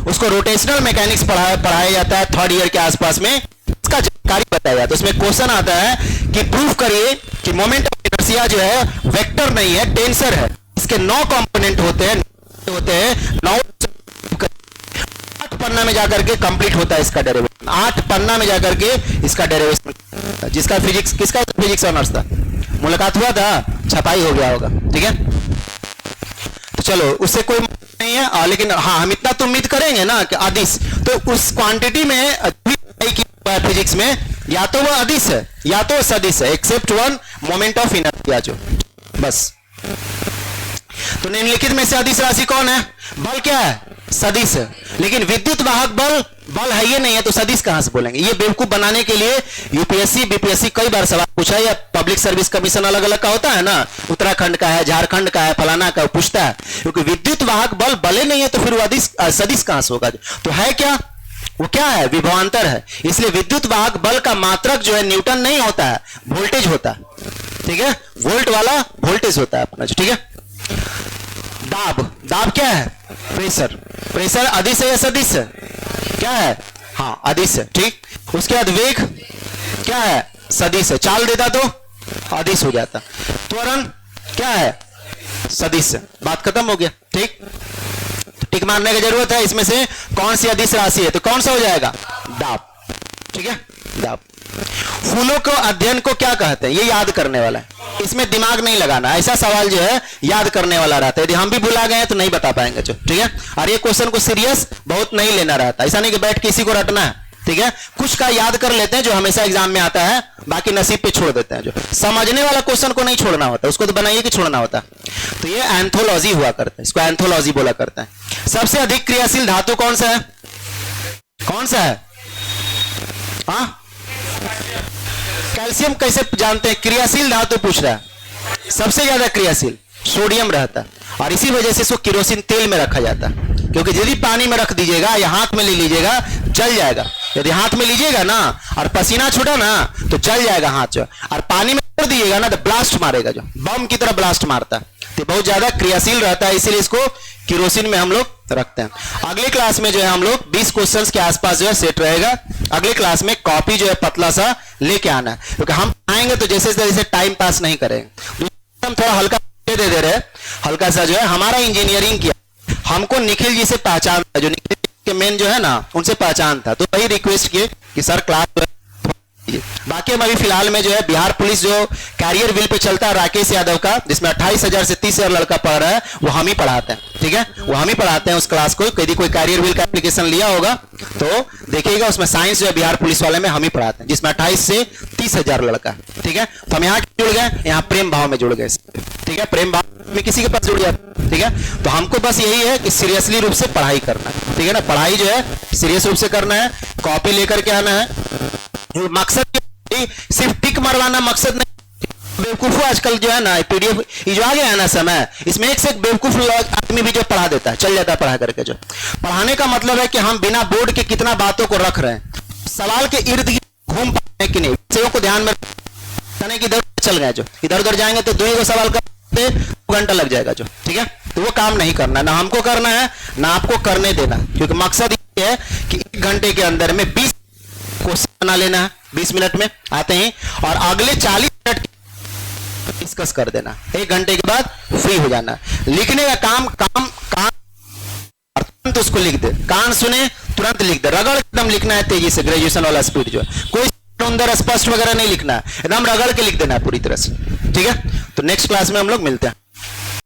उसको रोटेशनल मैकेनिक्स पढ़ाया जाता है 3rd ईयर के आसपास में, इसका जानकारी बताया जाता है। उसमें क्वेश्चन आता है कि प्रूफ करिए कि मोमेंट ऑफ इनर्शिया जो है वेक्टर नहीं है, टेंसर है। इसके 9 कंपोनेंट होते हैं 9 पन्ना में जाकर के कंप्लीट होता है इसका डेरिवेशन, 8 पन्ना में जाकर के इसका डेरिवेशन। जिसका फिजिक्स, किसका फिजिक्स ऑनर्स था, मुलाकात हुआ था, छपाई हो गया होगा, ठीक है। तो चलो, उससे कोई नहीं है, लेकिन हाँ, हम इतना तो उम्मीद करेंगे ना कि अदिश, तो उस क्वांटिटी में फिजिक्स में या तो वो अदिश है या तो सदिश है, except one moment of inertia जो, बस। तो निम्नलिखित में से अदिश राशि कौन है? बल क्या है? सदिश है। लेकिन विद्युत वाहक बल बल है ये नहीं है, तो सदिश कहां से बोलेंगे? ये बेवकूफ बनाने के लिए यूपीएससी बीपीएससी कई बार सवाल पूछा है, या पब्लिक सर्विस कमीशन अलग अलग का होता है ना, उत्तराखंड का है, झारखंड का है, फलाना का, पूछता है। क्योंकि विद्युत वाहक बल बले नहीं है तो फिर वो सदिश कहां से होगा? तो है क्या? वो क्या है? विभवांतर है। इसलिए विद्युत वाहक बल का मात्रक जो है न्यूटन नहीं होता है, वोल्टेज होता है। ठीक है, वोल्ट वाला वोल्टेज होता है अपना। ठीक है, दाब, दाब क्या है? प्रेशर, प्रेशर अदिश है या सदिश है? क्या है? हाँ, अदिश है। ठीक, उसके बाद वेग क्या है? सदिश है। चाल देता तो अदिश हो जाता। त्वरण क्या है? सदिश है। बात खत्म हो गया। ठीक, टिक मारने की जरूरत है। इसमें से कौन सी अदिश राशि है? तो कौन सा हो जाएगा? दाब। ठीक है, दाब। फूलों को अध्ययन को क्या कहते हैं? ये याद करने वाला है, इसमें दिमाग नहीं लगाना। ऐसा सवाल जो है याद करने वाला रहता है, यदि हम भी भुला गए तो नहीं बता पाएंगे जो। ठीक है, और ये क्वेश्चन को सीरियस बहुत नहीं लेना रहता। ऐसा नहीं कि बैठ के इसी को रटना है। ठीक है, कुछ का याद कर लेते हैं जो हमेशा एग्जाम में आता है, बाकी नसीब पे छोड़ देते हैं। जो समझने वाला क्वेश्चन को नहीं छोड़ना होता, उसको तो बनाइए कि छोड़ना होता। तो ये एंथोलॉजी हुआ करता है, इसको एंथोलॉजी बोला करता है। सबसे अधिक क्रियाशील धातु कौन सा है? कौन सा है? हाँ, कैल्शियम। कैसे जानते हैं? क्रियाशील धातु पूछ रहा है। सबसे ज्यादा क्रियाशील सोडियम रहता है, और इसी वजह से इसको केरोसिन तेल में रखा जाता है। क्योंकि यदि पानी में रख दीजिएगा या हाथ में ले लीजिएगा, जल जाएगा। यदि हाथ में लीजिएगा ना और पसीना छूटा ना तो जल जाएगा हाथ जो, और पानी में छोड़ दीजिएगा ना तो ब्लास्ट मारेगा, जो बम की तरह ब्लास्ट मारता है। तो बहुत ज्यादा क्रियाशील रहता है, इसीलिए इसको केरोसिन में हम लोग रखते हैं। अगले क्लास में जो है हम लोग 20 क्वेश्चंस के आसपास जो है सेट रहेगा। अगले क्लास में कॉपी जो है पतला सा लेके आना है, क्योंकि हम आएंगे तो जैसे जैसे टाइम पास नहीं करेंगे। हम थोड़ा हल्का दे रहे, हल्का सा जो है हमारा इंजीनियरिंग किया, हमको निखिल जी से पहचान था, जो निखिल के मेन जो है ना उनसे पहचान था, तो वही रिक्वेस्ट किए कि सर क्लास। बाकी हम अभी फिलहाल में जो है बिहार पुलिस जो कैरियर व्हील पे चलता है राकेश यादव का, जिसमें 28,000 से 30,000 लड़का पढ़ रहा है, वो हम ही पढ़ाते हैं। ठीक है, वो हम ही पढ़ाते हैं उस क्लास को। यदि कोई कैरियर व्हील का एप्लीकेशन लिया होगा तो देखिएगा, उसमें साइंस जो है बिहार पुलिस वाले में हम ही पढ़ाते हैं, जिसमें 28 से 30,000 लड़का। ठीक है, तो हम यहाँ जुड़ गए, यहाँ प्रेम भाव में जुड़ गए। ठीक है, प्रेम भाव में किसी के पास जुड़ गया। ठीक है, तो हमको बस यही है कि सीरियसली रूप से पढ़ाई करना है। ठीक है ना, पढ़ाई जो है सीरियस रूप से करना है, कॉपी लेकर के आना है। मकसद सिर्फ टिक मरवाना मकसद नहीं। बेवकूफ आजकल जो है ना पीडीएफ ये जो आ गया है ना समय, इसमें एक से एक बेवकूफ आदमी भी जो पढ़ा देता है, चल जाता है पढ़ा करके। जो पढ़ाने का मतलब है कि हम बिना बोर्ड के कितना बातों को रख रहे हैं, सवाल के इर्द गिर्द घूम पाए कि नहीं, विषयों को ध्यान में रखने की इधर चल गए, जो इधर उधर जाएंगे तो 2 सवाल करते 2 घंटा लग जाएगा। जो ठीक है, तो वो काम नहीं करना, ना हमको करना है ना आपको करने देना, क्योंकि मकसद ये है कि 1 घंटे के अंदर में 20 क्वेश्चन बना लेना है, 20 मिनट में आते हैं, और अगले 40 मिनट डिस्कस कर देना। 1 घंटे के बाद फ्री हो जाना। लिखने का काम तुरंत उसको लिख दे, कान सुने तुरंत लिख दे, रगड़ एकदम लिखना है तेजी से, ग्रेजुएशन वाला स्पीड जो है, कोई अंदर स्पष्ट वगैरह नहीं लिखना है, एकदम रगड़ के लिख देना है पूरी तरह से। ठीक है, तो नेक्स्ट क्लास में हम लोग मिलते हैं।